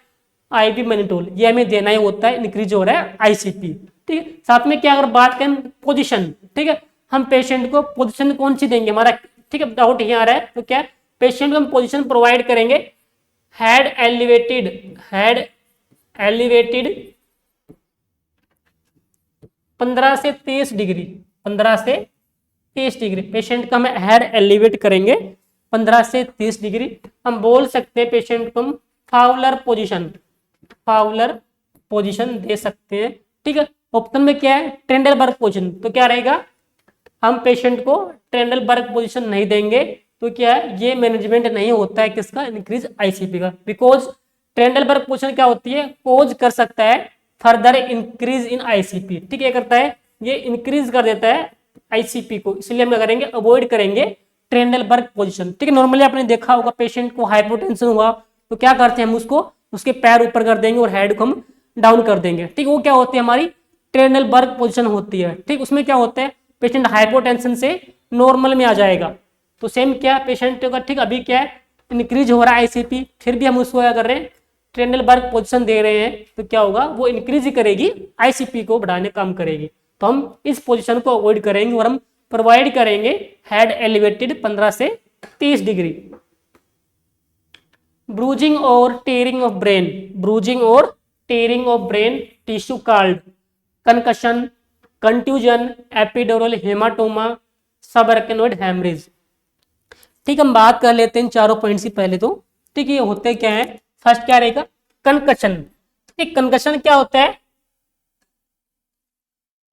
आईवी मैनिटोल, ये हमें देना ही होता है, इंक्रीज हो रहा है आईसीपी। ठीक है, साथ में क्या, अगर बात करें पोजिशन, ठीक है, हम पेशेंट को पोजिशन कौन सी देंगे, हमारा ठीक है डाउट यहाँ आ रहा है, तो क्या पेशेंट को हम पोजिशन प्रोवाइड करेंगे, हेड एलिवेटेड, हेड एलिवेटेड 15 से 30 डिग्री, 15 से 30 डिग्री पेशेंट का हम हेड एलिवेट करेंगे 15 से 30 डिग्री। हम बोल सकते हैं पेशेंट को हम फाउलर पोजीशन, फाउलर पोजीशन दे सकते हैं। ठीक है, ऑप्शन में क्या है, ट्रेंडलबर्ग पोजीशन, तो क्या रहेगा, हम पेशेंट को ट्रेंडलबर्ग पोजीशन नहीं देंगे, तो क्या है, ये मैनेजमेंट नहीं होता है किसका, इंक्रीज आईसीपी का। बिकॉज ट्रेंडलबर्ग पोजीशन क्या होती है, कोज कर सकता है फर्दर इंक्रीज इन आईसीपी। ठीक है, करता है, ये इंक्रीज कर देता है आईसीपी को, इसलिए हम करेंगे, अवॉइड करेंगे ट्रेंडलबर्ग पोजीशन। ठीक है, नॉर्मली आपने देखा होगा पेशेंट को हाइपोटेंशन हुआ तो क्या करते हैं हम, उसको उसके पैर ऊपर कर देंगे और हेड को हम डाउन कर देंगे। ठीक, वो क्या होती है, हमारी ट्रेंडलबर्ग पोजीशन होती है। ठीक, उसमें क्या होता है, पेशेंट हाइपोटेंशन से नॉर्मल में आ जाएगा। तो सेम क्या पेशेंट का, ठीक, अभी क्या है, इंक्रीज हो रहा है आईसीपी, फिर भी हम उसको क्या कर रहे हैं, ट्रेंडलबर्ग पोजीशन दे रहे हैं, तो क्या होगा, वो इंक्रीज ही करेगी, आईसीपी को बढ़ाने काम करेगी। तो हम इस पोजीशन को अवॉइड करेंगे और हम प्रोवाइड करेंगे हेड एलिवेटेड 15 से 30 डिग्री। ब्रूजिंग और टेयरिंग ऑफ ब्रेन, ब्रूजिंग और tearing of brain tissue called concussion, contusion, epidural hematoma, subarachnoid hemorrhage. ठीक, हम बात कर लेते हैं चारों पॉइंट से पहले तो। ठीक, ये होते क्या है, फर्स्ट क्या रहेगा, कंकशन। ठीक, कंकशन क्या होता है,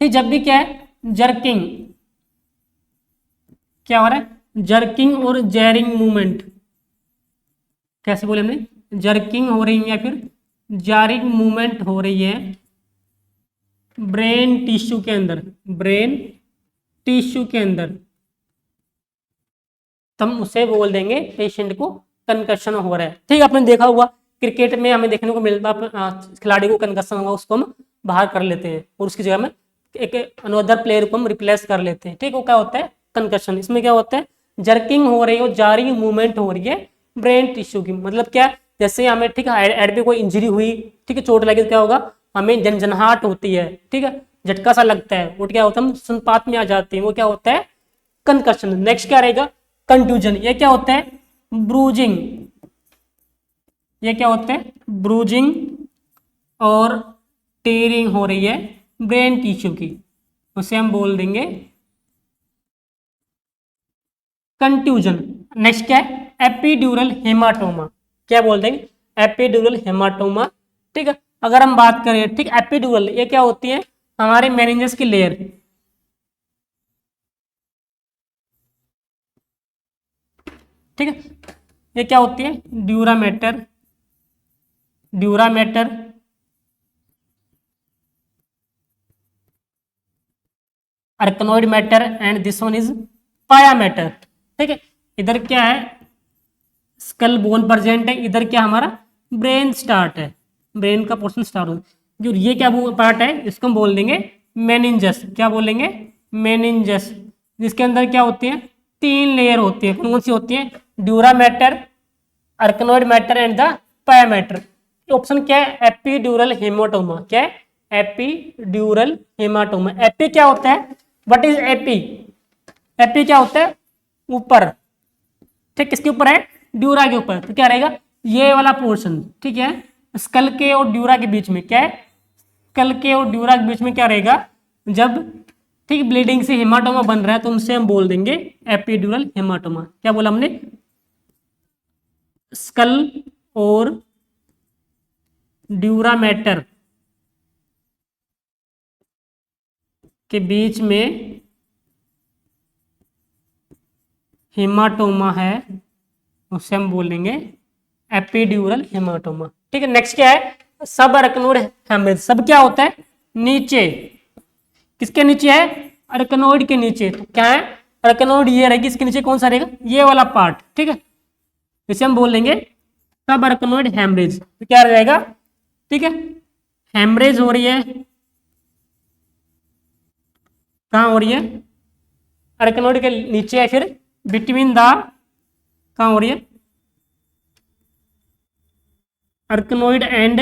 ठीक, जब भी क्या है, जर्किंग, क्या हो रहा है, जर्किंग और जैरिंग मूवमेंट, कैसे बोले हमने, जर्किंग हो रही है या फिर जारिंग मूवमेंट हो रही है ब्रेन टिश्यू के अंदर, ब्रेन टिश्यू के अंदर। तो हम उसे बोल देंगे पेशेंट को कंकशन हो रहा है। ठीक है, आपने देखा होगा क्रिकेट में हमें देखने को मिलता खिलाड़ी को कंकशन होगा उसको हम बाहर कर लेते हैं और उसकी जगह में एक अनदर प्लेयर को हम रिप्लेस कर लेते हैं। ठीक, वो क्या होता है कंकशन। इसमें क्या होता है जर्किंग हो रही है, जा रही मूवमेंट हो रही है ब्रेन टिश्यू की। मतलब क्या, जैसे हमें ठीक है हेड पे कोई इंजरी हुई, ठीक है चोट लगी तो क्या होगा हमें जनजनहाट होती है, ठीक है झटका सा लगता है, वो क्या होता है हम सुनपात में आ जाते हैं, वो क्या होता है कंकशन। नेक्स्ट क्या रहेगा कंट्यूजन। ये क्या होता है ब्रूजिंग। ये क्या होता है ब्रूजिंग और टेयरिंग हो रही है ब्रेन टिश्यू की, उसे हम बोल देंगे कंट्यूजन। नेक्स्ट क्या है एपिड्यूरल हेमाटोमा। क्या बोल देंगे एपिड्यूरल हेमाटोमा। ठीक है, अगर हम बात करें ठीक एपिड्यूरल ये क्या होती है हमारे मेनिंजस की लेयर। ठीक है, ये क्या होती है dura mater, dura mater arachnoid mater and this one is pia mater. ठीक है, इधर क्या है स्कल बोन प्रेजेंट है, इधर क्या हमारा ब्रेन स्टार्ट है, ब्रेन का पोर्शन स्टार्ट हो। जो ये क्या पार्ट है इसको हम बोल देंगे मेनिंजस। क्या बोलेंगे मेनिंजस, जिसके अंदर क्या होती है 3 लेयर होती है। कौन कौन सी होती है dura mater, arachnoid mater and the pia mater. Option क्या है एपीड्यूरल हेमाटोमा। क्या है एपीड्यूरल हेमाटोमा। एपी क्या होता है व्हाट इज एपी। एपी क्या होता है ऊपर, ठीक किसके ऊपर है ड्यूरा के ऊपर। तो क्या रहेगा ये वाला पोर्शन, ठीक है स्कल के और ड्यूरा के बीच में। क्या है स्कल के और ड्यूरा के बीच में क्या रहेगा जब ठीक ब्लीडिंग से हेमाटोमा बन रहा है तो उनसे हम बोल देंगे एपिड्यूरल हेमाटोमा। क्या बोला हमने स्कल और ड्यूरा मैटर के बीच में हेमाटोमा है उसे हम बोलेंगे एपिड्यूरल हेमाटोमा। ठीक है, नेक्स्ट क्या है सब अरकनोइड हेमरेज। सब क्या होता है नीचे, किसके नीचे है अरकनोइड के नीचे। तो क्या है अरकनोइड ये रहेगी, इसके नीचे कौन सा रहेगा ये वाला पार्ट। ठीक है, इसे हम बोल देंगे सब अरकनोइड हेमरेज। तो क्या रहेगा ठीक है हेमरेज हो रही है, कहाँ हो रही है अरकनोइड के नीचे है, फिर बिटवीन द कहाँ हो रही है अर्कनोइड एंड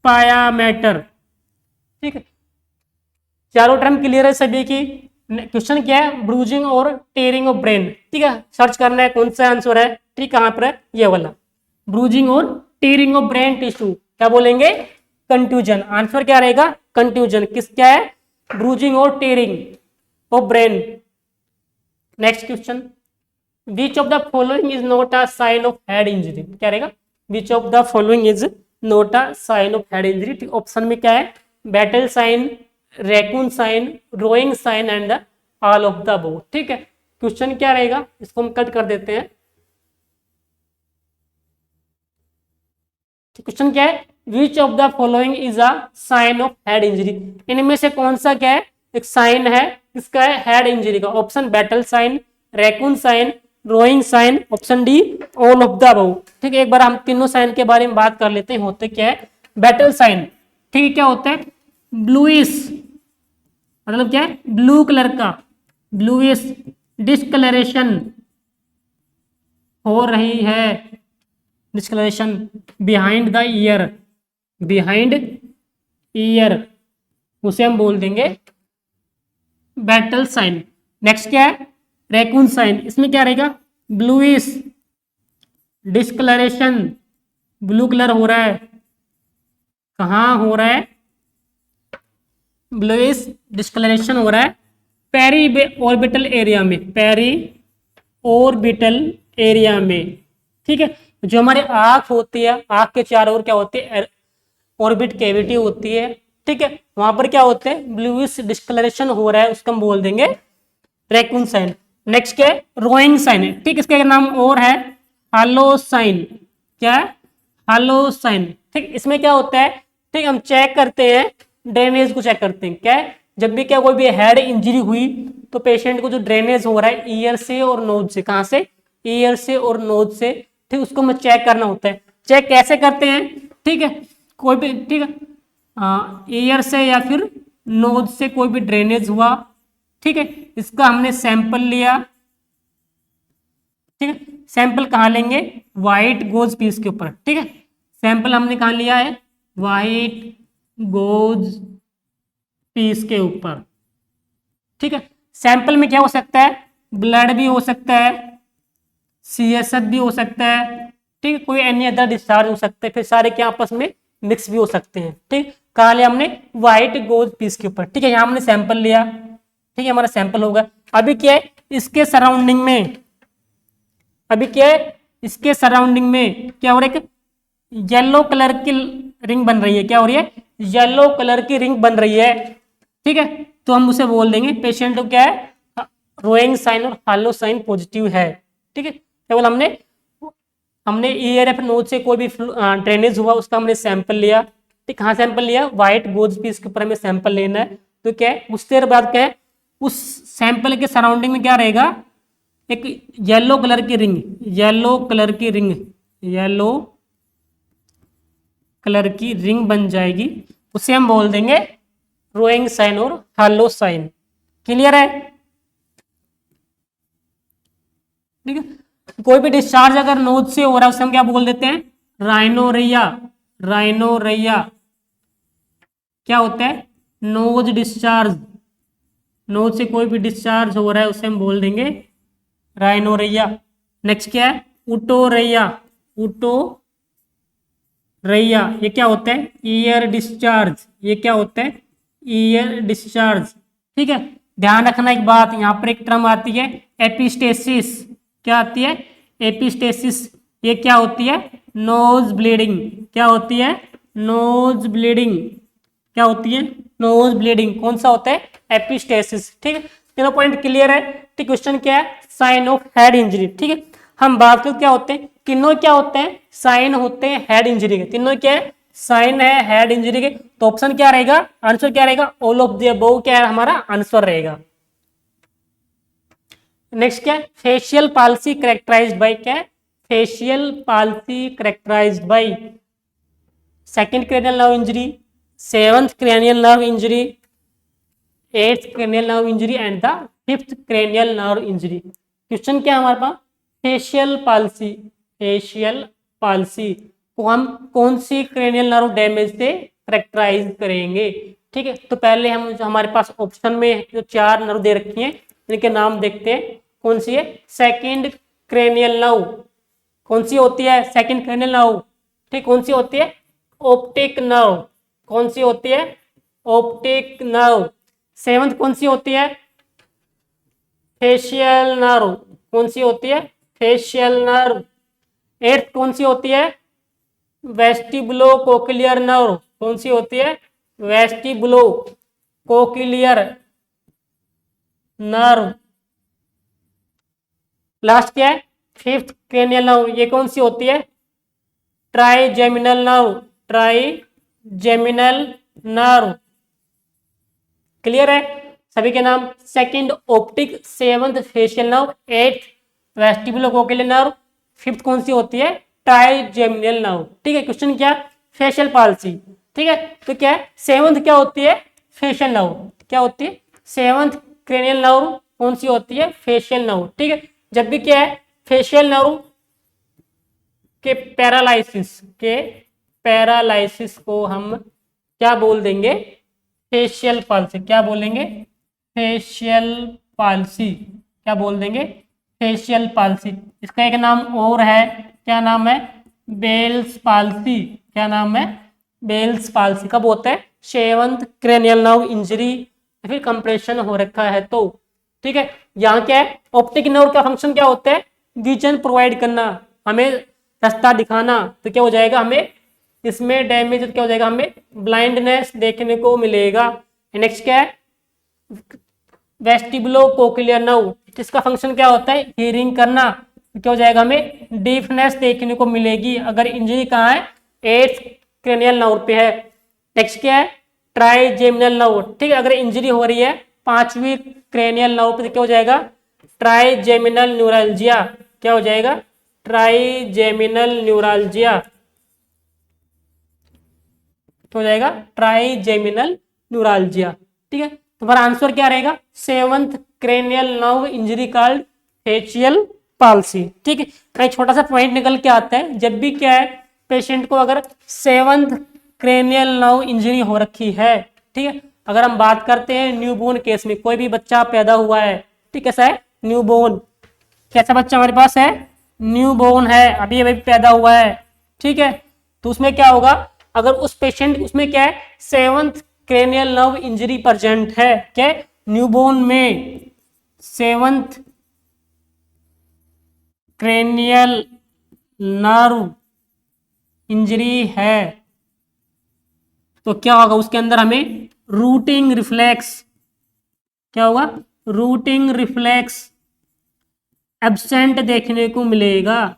पाया मैटर। ठीक है, चारों टर्म क्लियर है सभी की। क्वेश्चन क्या है ब्रूजिंग और टेयरिंग ऑफ ब्रेन। ठीक है, सर्च करना है कौन सा आंसर है। ठीक कहाँ पर है ये वाला ब्रूजिंग और टेयरिंग ऑफ ब्रेन टिश्यू। क्या बोलेंगे कंट्यूजन। आंसर क्या रहेगा कंट्यूजन। किस क्या है ब्रूजिंग और tearing of brain. Next question which of the following is not a sign of head injury. क्या रहेगा which of the following is not a sign of head injury. Option में क्या है battle sign, raccoon sign, rowing sign and the all of the above. ठीक है, क्वेश्चन क्या रहेगा इसको हम कट कर देते हैं। क्वेश्चन क्या है which of the following is a sign of head injury. इनमें से कौन सा क्या है एक साइन है इसका है हेड इंजरी का। Option battle sign, raccoon sign, rowing sign, option D all of the above. ठीक है, एक बार हम तीनों साइन के बारे में बात कर लेते हैं। होते क्या है बैटल साइन, ठीक है क्या होता है ब्लूइश, मतलब क्या है ब्लू कलर का, ब्लूइश डिस्कलरेशन हो रही है, discoloration behind the ear, behind ear उसे हम बोल देंगे बैटल साइन। नेक्स्ट क्या है रैकून साइन। इसमें क्या रहेगा ब्लूइश डिस्कलरेशन, ब्लू कलर हो रहा है, कहाँ हो रहा है ब्लूइश डिस्कलरेशन हो रहा है पेरी ऑर्बिटल एरिया में, पेरी ऑर्बिटल एरिया में। ठीक है, जो हमारी आंख होती है आंख के चारों ओर क्या होती है ऑर्बिट कैविटी होती है। ठीक है, वहां पर क्या होते हैं ब्लूइश डिस्कलरेशन हो रहा है उसको हम बोल देंगे रैकून साइन। नेक्स्ट क्या है रोइंग साइन है। ठीक, इसका नाम और है हालो साइन। क्या है हालो साइन। ठीक, इसमें क्या होता है ठीक हम चेक करते हैं ड्रेनेज को चेक करते हैं। क्या है जब भी क्या कोई भी हेड इंजरी हुई तो पेशेंट को जो ड्रेनेज हो रहा है ईयर से और नोज से, कहां से, ईयर से और नोज से, ठीक, उसको हमें चेक करना होता है। चेक कैसे करते हैं, ठीक है, कोई भी, ठीक है, ईयर से या फिर नोज से कोई भी ड्रेनेज हुआ, ठीक है, इसका हमने सैंपल लिया, ठीक है, सैंपल कहाँ लेंगे, व्हाइट गोज पीस के ऊपर, ठीक है, सैंपल हमने कहाँ लिया है, व्हाइट गोज पीस के ऊपर, ठीक है। सैंपल में क्या हो सकता है, ब्लड भी हो सकता है, CSF भी हो सकता है, ठीक है, कोई एनी अदर डिस्चार्ज हो सकता है, फिर सारे क्या आपस में मिक्स भी हो सकते हैं, ठीक। कहाँ लिया हमने, व्हाइट गोज पीस के ऊपर, ठीक है, यहाँ हमने सैंपल लिया, ठीक है, हमारा सैंपल होगा। अभी क्या है, इसके सराउंडिंग में, अभी क्या है, इसके सराउंडिंग में क्या हो रहा है, येलो कलर की रिंग बन रही है, क्या हो रही है, येलो कलर की रिंग बन रही है, ठीक है, तो हम उसे बोल देंगे पेशेंट को क्या है, रोइंग साइन और हालो साइन पॉजिटिव है, ठीक है। केवल हमने ईयर एफ नोज से कोई भी ड्रेनेज हुआ उसका हमने सैंपल लिया, ठीक, कहाँ सैंपल लिया, व्हाइट गोज पीस के ऊपर हमें सैंपल लेना है, तो क्या है, उस देर बाद क्या है, उस सैंपल के सराउंडिंग में क्या रहेगा, एक येलो कलर की रिंग, येलो कलर की रिंग, येलो कलर की रिंग बन जाएगी, उसे हम बोल देंगे रोइंग साइन और हालो साइन। क्लियर है, ठीक है। कोई भी डिस्चार्ज अगर नोज से हो रहा है उसे हम क्या बोल देते हैं, राइनोरिया, राइनोरिया क्या होता है, नोज डिस्चार्ज, नोज से कोई भी डिस्चार्ज हो रहा है उसे हम बोल देंगे राइनोरिया। नेक्स्ट क्या है, उटोरिया, उटोरिया ये क्या होता है, ईयर डिस्चार्ज, ये क्या होता है, ईयर डिस्चार्ज, ठीक है। ध्यान रखना एक बात, यहाँ पर एक टर्म आती है एपिस्टेसिस, क्या आती है, एपिस्टेसिस, ये क्या होती है, नोज ब्लीडिंग, क्या होती है, नोज ब्लीडिंग, क्या होती है, नोज ब्लीडिंग, कौन सा होता है, एपिस्टेसिस, ठीक है। तीनों पॉइंट क्लियर है, ठीक। क्वेश्चन क्या है, साइन ऑफ हेड इंजरी, ठीक है। हम बात करते क्या होते हैं, तीनों क्या होते हैं, साइन होते हैं हेड इंजरी के, तीनों क्या है, साइन है हेड इंजरी के, तो ऑप्शन क्या रहेगा, आंसर क्या रहेगा, ऑल ऑफ द अबव क्या है हमारा आंसर रहेगा। नेक्स्ट क्या है, फेशियल पाल्सी करेक्टराइज्ड बाय, क्या है, facial palsy characterised by second cranial nerve injury, seventh cranial nerve injury, eighth cranial nerve injury and the fifth cranial nerve injury. Question क्या है हमारे पास, फेशियल पाल्सी, फेशियल पाल्सी को हम कौन सी क्रेनियल नर्व डैमेज से करेक्टराइज करेंगे, ठीक है। तो पहले हम जो हमारे पास ऑप्शन में जो 4 नर्व दे रखी हैं इनके नाम देखते हैं, कौन सी है, सेकंड क्रेनियल नर्व, कौन सी होती है, सेकंड क्रेनियल नर्व, ठीक, कौन सी होती है, ऑप्टिक नर्व, कौन सी होती है, ऑप्टिक नर्व। सेवंथ कौन सी होती है, फेशियल नर्व, कौन सी होती है, फेशियल नर्व। एट्थ कौन सी होती है, वेस्टिबुलो कोक्लियर नर्व, कौन सी होती है, वेस्टिबुलो कोक्लियर नर्व। लास्ट क्या है, फिफ्थ क्रेनियल नर्व, ये कौन सी होती है, trigeminal nerve, trigeminal nerve. Clear है, सभी के नाम, second optic, seventh facial nerve, eighth vestibulocochlear nerve, fifth कौन सी होती है, ट्राइजेमिनल नर्व, ठीक है। क्वेश्चन क्या, फेशियल पाल्सी, ठीक है। तो क्या है, सेवंथ क्या होती है, फेशियल नर्व, क्या होती है, सेवंथ क्रेनियल नर्व कौन सी होती है, फेशियल नर्व, ठीक है। जब भी क्या है, फेशियल नर्व के पैरालाइसिस को हम क्या बोल देंगे, फेशियल पाल्सी, क्या बोलेंगे, फेशियल पाल्सी, क्या बोल देंगे, फेशियल पाल्सी। इसका एक नाम और है, क्या नाम है, बेल्स पाल्सी, क्या नाम है, बेल्स पाल्सी। कब होता है, सेवंथ क्रेनियल नर्व इंजरी या फिर कंप्रेशन हो रखा है तो, ठीक है। यहाँ क्या है, ऑप्टिक नर्व का फंक्शन क्या होता है, विजन प्रोवाइड करना, हमें रास्ता दिखाना, तो क्या हो जाएगा, हमें इसमें डैमेज क्या हो जाएगा, हमें ब्लाइंडनेस देखने को मिलेगा। नेक्स्ट क्या है, वेस्टिबुलो कोक्लियर नर्व, इसका फंक्शन क्या होता है, हियरिंग करना, तो क्या हो जाएगा, हमें डीफनेस देखने को मिलेगी अगर इंजरी कहाँ है, एट्थ क्रेनियल नर्व पे है। नेक्स्ट क्या है, ट्राइजेमिनल नर्व, ठीक है, अगर इंजरी हो रही है 5वीं क्रेनियल नर्व पे क्या हो जाएगा, ट्राइजेमिनल न्यूरल्जिया। क्या हो जाएगा, ट्राइजेमिनल न्यूरल्जिया हो जाएगा, ट्राइजेमिनल न्यूरल्जिया। ठीक है, तुम्हारा आंसर क्या रहेगा, 7th cranial nerve injury called facial palsy. ठीक है, कहीं छोटा सा पॉइंट निकल के आता है, जब भी क्या है पेशेंट को अगर 7th क्रेनियल नर्व इंजरी हो रखी है, ठीक है, अगर हम बात करते हैं न्यूबॉर्न केस में, कोई भी बच्चा पैदा हुआ है, ठीक है, कैसा है, न्यूबॉर्न, कैसा बच्चा हमारे पास है, न्यूबॉर्न है, अभी अभी पैदा हुआ है, ठीक है, तो उसमें क्या होगा, अगर उस पेशेंट उसमें क्या है 7th cranial nerve injury present है, क्या न्यूबॉर्न में 7th क्रेनियल नर्व इंजरी है, तो क्या होगा, उसके अंदर हमें रूटिंग रिफ्लेक्स, क्या होगा, रूटिंग रिफ्लेक्स एब्सेंट देखने को मिलेगा।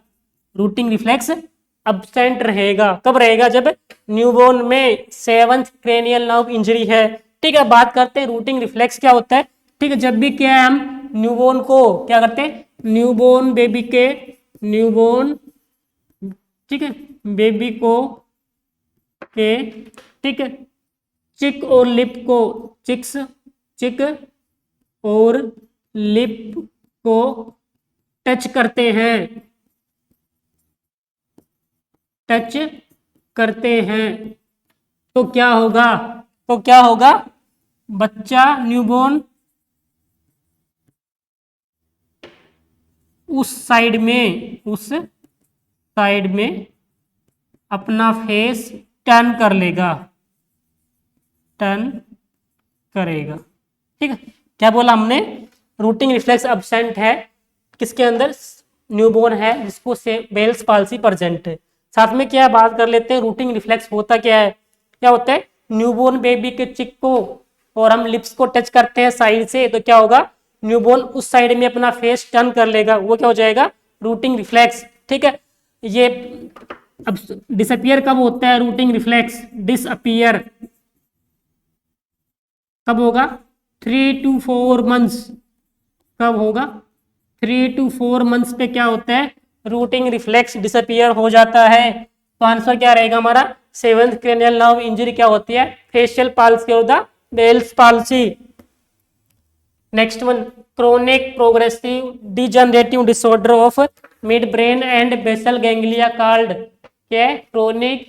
रूटिंग रिफ्लेक्स एब्सेंट रहेगा, कब रहेगा, जब न्यूबॉर्न में 7th क्रेनियल नर्व इंजरी है। ठीक है, बात करते हैं रूटिंग रिफ्लेक्स क्या होता है। ठीक है, जब भी क्या है हम न्यूबॉर्न को क्या करते हैं, न्यूबॉर्न बेबी के, न्यूबॉर्न, ठीक है, बेबी को के, ठीक है, चिक और लिप को, चिक्स, चिक और लिप को टच करते हैं, टच करते हैं, तो क्या होगा, तो क्या होगा, बच्चा न्यूबॉर्न उस साइड में अपना फेस टर्न कर लेगा, टर्न करेगा। ठीक है, क्या बोला हमने, रूटिंग रिफ्लेक्स एब्सेंट है किसके अंदर, न्यूबॉर्न है जिसको से बेल्स पाल्सी प्रेजेंट है। साथ में क्या बात कर लेते हैं, रूटिंग रिफ्लेक्स होता क्या है, क्या होता है, न्यूबॉर्न बेबी के चिक को और हम लिप्स को टच करते हैं साइड से, तो क्या होगा, न्यूबॉर्न उस साइड में अपना फेस टर्न कर लेगा, वो क्या हो जाएगा, रूटिंग रिफ्लेक्स। ठीक है, ये अब डिसअपियर कब होता है, रूटिंग रिफ्लेक्स डिसअपियर कब होगा, 3 to 4 months, कब होगा, 3 to 4 months पे क्या होता है, रूटिंग रिफ्लेक्स डिसअपियर हो जाता है। तो आंसर क्या रहेगा हमारा, 7th क्रेनियल नर्व इंजरी क्या होती है, फेशियल पाल्सी और the Bell's palsy. Next one, chronic progressive degenerative disorder of mid brain and basal ganglia called, क्या है, क्रोनिक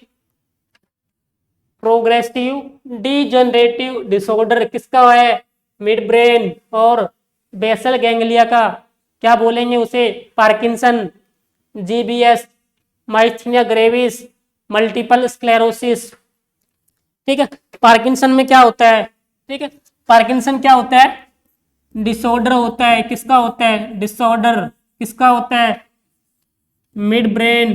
प्रोग्रेसिव डिजनरेटिव डिसऑर्डर किसका है, मिड ब्रेन और बेसल गैंग्लिया का, क्या बोलेंगे उसे, Parkinson, GBS, myasthenia gravis, multiple sclerosis. ठीक है, पार्किंसन में क्या होता है, ठीक है, पार्किंसन क्या होता है, डिसऑर्डर होता है, किसका होता है, डिसऑर्डर किसका होता है, mid brain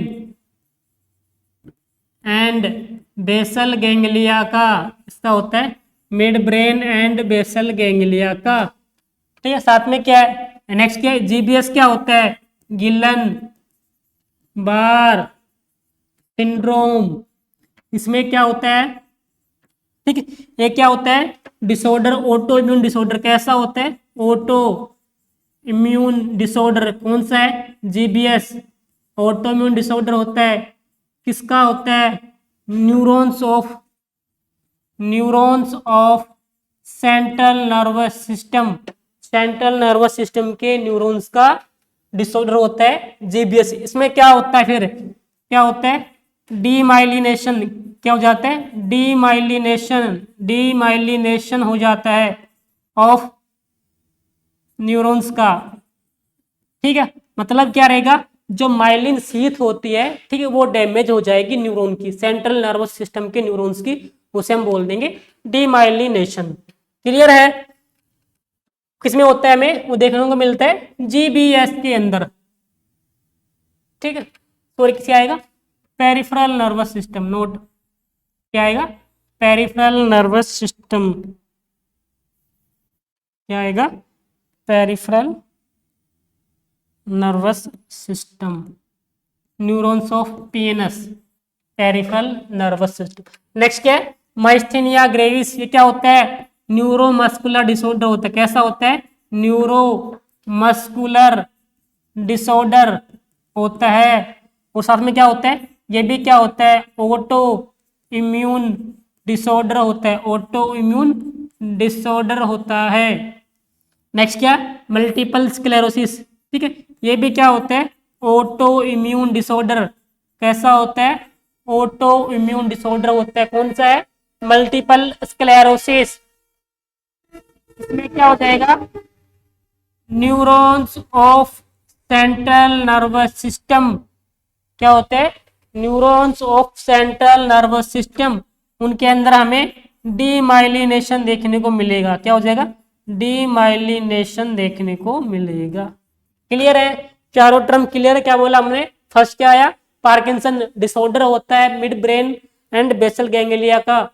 and basal ganglia का, इसका होता है mid brain and basal ganglia का। ठीक है, साथ में क्या है, नेक्स्ट क्या है, जीबीएस क्या होता है, गिलन बार सिंड्रोम, इसमें क्या होता है, ठीक है, ये क्या होता है, डिसऑर्डर, ऑटो इम्यून डिसऑर्डर, कैसा होता है, ऑटो इम्यून डिसऑर्डर, कौन सा है, जीबीएस, ऑटो इम्यून डिसऑर्डर होता है, किसका होता है, neurons of central nervous system, central nervous system के न्यूरॉन्स का डिसऑर्डर होता है जीबीएस। इसमें क्या होता है, फिर क्या होता है, डीमाइलिनेशन, क्या हो जाता है, डीमाइलिनेशन हो जाता है ऑफ न्यूरॉन्स का। ठीक है, मतलब क्या रहेगा, जो माइलिन शीथ होती है, ठीक है, वो डैमेज हो जाएगी न्यूरॉन की, सेंट्रल नर्वस सिस्टम के न्यूरॉन्स की, उसे हम बोल देंगे डीमाइलिनेशन। क्लियर है, किसमें होता है, हमें वो देखने को मिलता है जीबीएस के अंदर। ठीक है, तो किससे आएगा, पेरिफेरल नर्वस सिस्टम, नोट क्या आएगा, पेरिफेरल नर्वस सिस्टम, क्या आएगा, peripheral nervous system, neurons of PNS, peripheral nervous system. Next क्या है, माइस्थीनिया ग्रेविस, ये क्या होता है, न्यूरोमस्कुलर डिसऑर्डर होता है। कैसा होता है? न्यूरोमस्कुलर डिसऑर्डर होता है। और साथ में क्या होता है? ये भी क्या होता है? ऑटो इम्यून डिसऑर्डर होता है। ऑटो इम्यून डिसऑर्डर होता है। नेक्स्ट क्या? Multiple sclerosis. ठीक है, ये भी क्या होता है? Auto immune disorder. कैसा होता है? ऑटो इम्यून डिसऑर्डर होता है। कौन सा है? Multiple sclerosis. इसमें क्या हो जाएगा? Neurons of central nervous system. क्या होते हैं? Neurons of central nervous system. उनके अंदर हमें डीमाइलिनेशन देखने को मिलेगा। क्या हो जाएगा? डीमाइलिनेशन देखने को मिलेगा। क्लियर है? चारों टर्म क्लियर है? क्या बोला हमने? फर्स्ट क्या आया? पार्किंसन डिसऑर्डर होता है mid brain and basal ganglia का।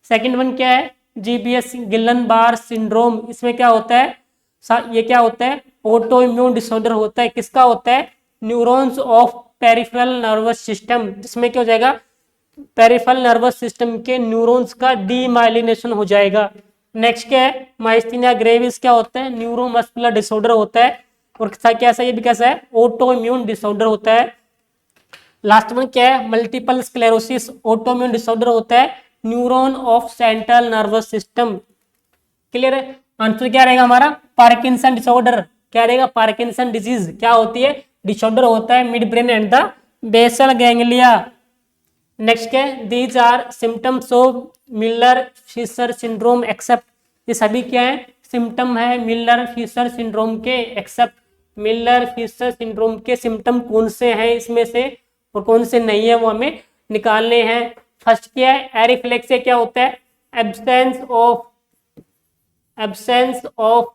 सेकंड वन क्या है? GBS Guillain Barre syndrome. इसमें क्या होता है? ये क्या होता है? ऑटो इम्यून डिसऑर्डर होता है। किसका होता है? Neurons of peripheral nervous system. जिसमें क्या हो जाएगा? पेरिफेरल नर्वस सिस्टम के न्यूरॉन्स का डीमाइलिनेशन हो जाएगा। नेक्स्ट क्या है? माइस्थीनिया ग्रेविस क्या होता है? न्यूरोमस्कुलर डिसऑर्डर होता है। और कैसा? ये भी कैसा है? ऑटो इम्यून डिसऑर्डर होता है। लास्ट वन क्या है? Multiple sclerosis auto immune disorder होता है neuron of central nervous system. Clear है? आंसर क्या रहेगा हमारा? Parkinson disorder. क्या रहेगा? पार्किंसन डिजीज क्या होती है? डिसऑर्डर होता है mid brain and the basal ganglia. Next क्या है? These are symptoms of Miller Fisher syndrome except. ये सभी क्या है? सिम्टम है मिलर फिशर सिंड्रोम के। एक्सेप्ट मिलर फिशर सिंड्रोम के सिम्टम कौन से हैं इसमें से और कौन से नहीं है वो हमें निकालने हैं। फर्स्ट क्या है? एरिफ्लेक्सिया क्या होता है? Absence of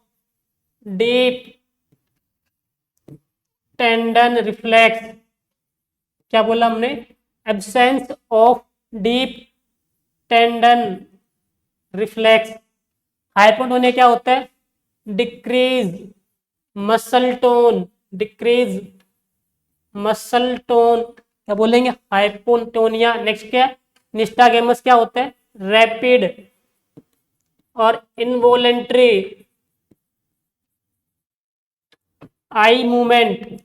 deep tendon reflex. क्या बोला हमने? Absence of deep tendon reflex. Hypotonia क्या होता है? Decrease muscle tone. Decrease muscle tone क्या बोलेंगे? हाइपोटोनिया। नेक्स्ट क्या? निस्टागेमस क्या होता है? रैपिड और इनवोलेंट्री आई मूवमेंट।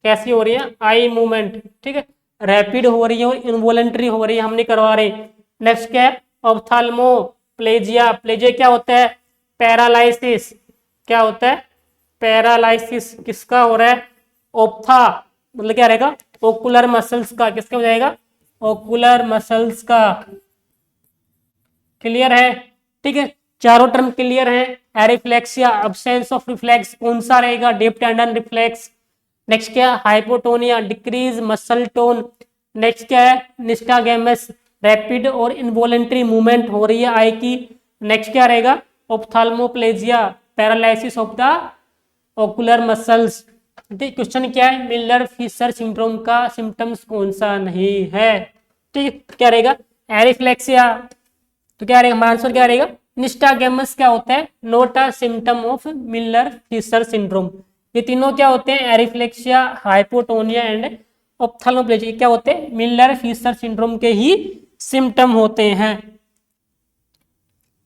कैसी हो रही है? Eye movement. ठीक है, रैपिड हो रही है और इनवोलेंट्री हो रही है, हम नहीं करवा रहे। नेक्स्ट क्या है? ऑप्थाल्मोप्लेजिया। प्लेजिया क्या होता है? पैरालाइसिस। क्या होता है? पैरालाइसिस किसका हो रहा है? ओप्था मतलब क्या रहेगा? ओकुलर मसल्स का। किसका हो जाएगा? ओकुलर मसल्स का। क्लियर है? ठीक है, चारों टर्म क्लियर है। एरिफ्लेक्सिया, अब्सेंस ऑफ रिफ्लेक्स कौन सा रहेगा? Deep tendon reflex. नेक्स्ट क्या? Hypotonia, decrease muscle tone. Next क्या है? निस्टागेमस, रैपिड और इनवॉलेंट्री मूवमेंट हो रही है आई की। नेक्स्ट क्या रहेगा? Ophthalmoplegia, paralysis of the ocular muscles. ठीक, क्वेश्चन क्या है? मिलर फिशर सिंड्रोम का सिम्टम्स कौन सा नहीं है? ठीक, क्या रहेगा? एरिफ्लेक्सिया। तो क्या रहेगा हमारा आंसर? क्या रहेगा? निस्टागेमस क्या होता है? Not a symptom of Miller Fisher syndrome. ये तीनों क्या होते हैं? एरिफ्लेक्सिया, हाइपोटोनिया एंड ऑप्थाल्मोप्लेजिया क्या होते हैं? मिलर फिशर सिंड्रोम के ही सिम्टम होते हैं।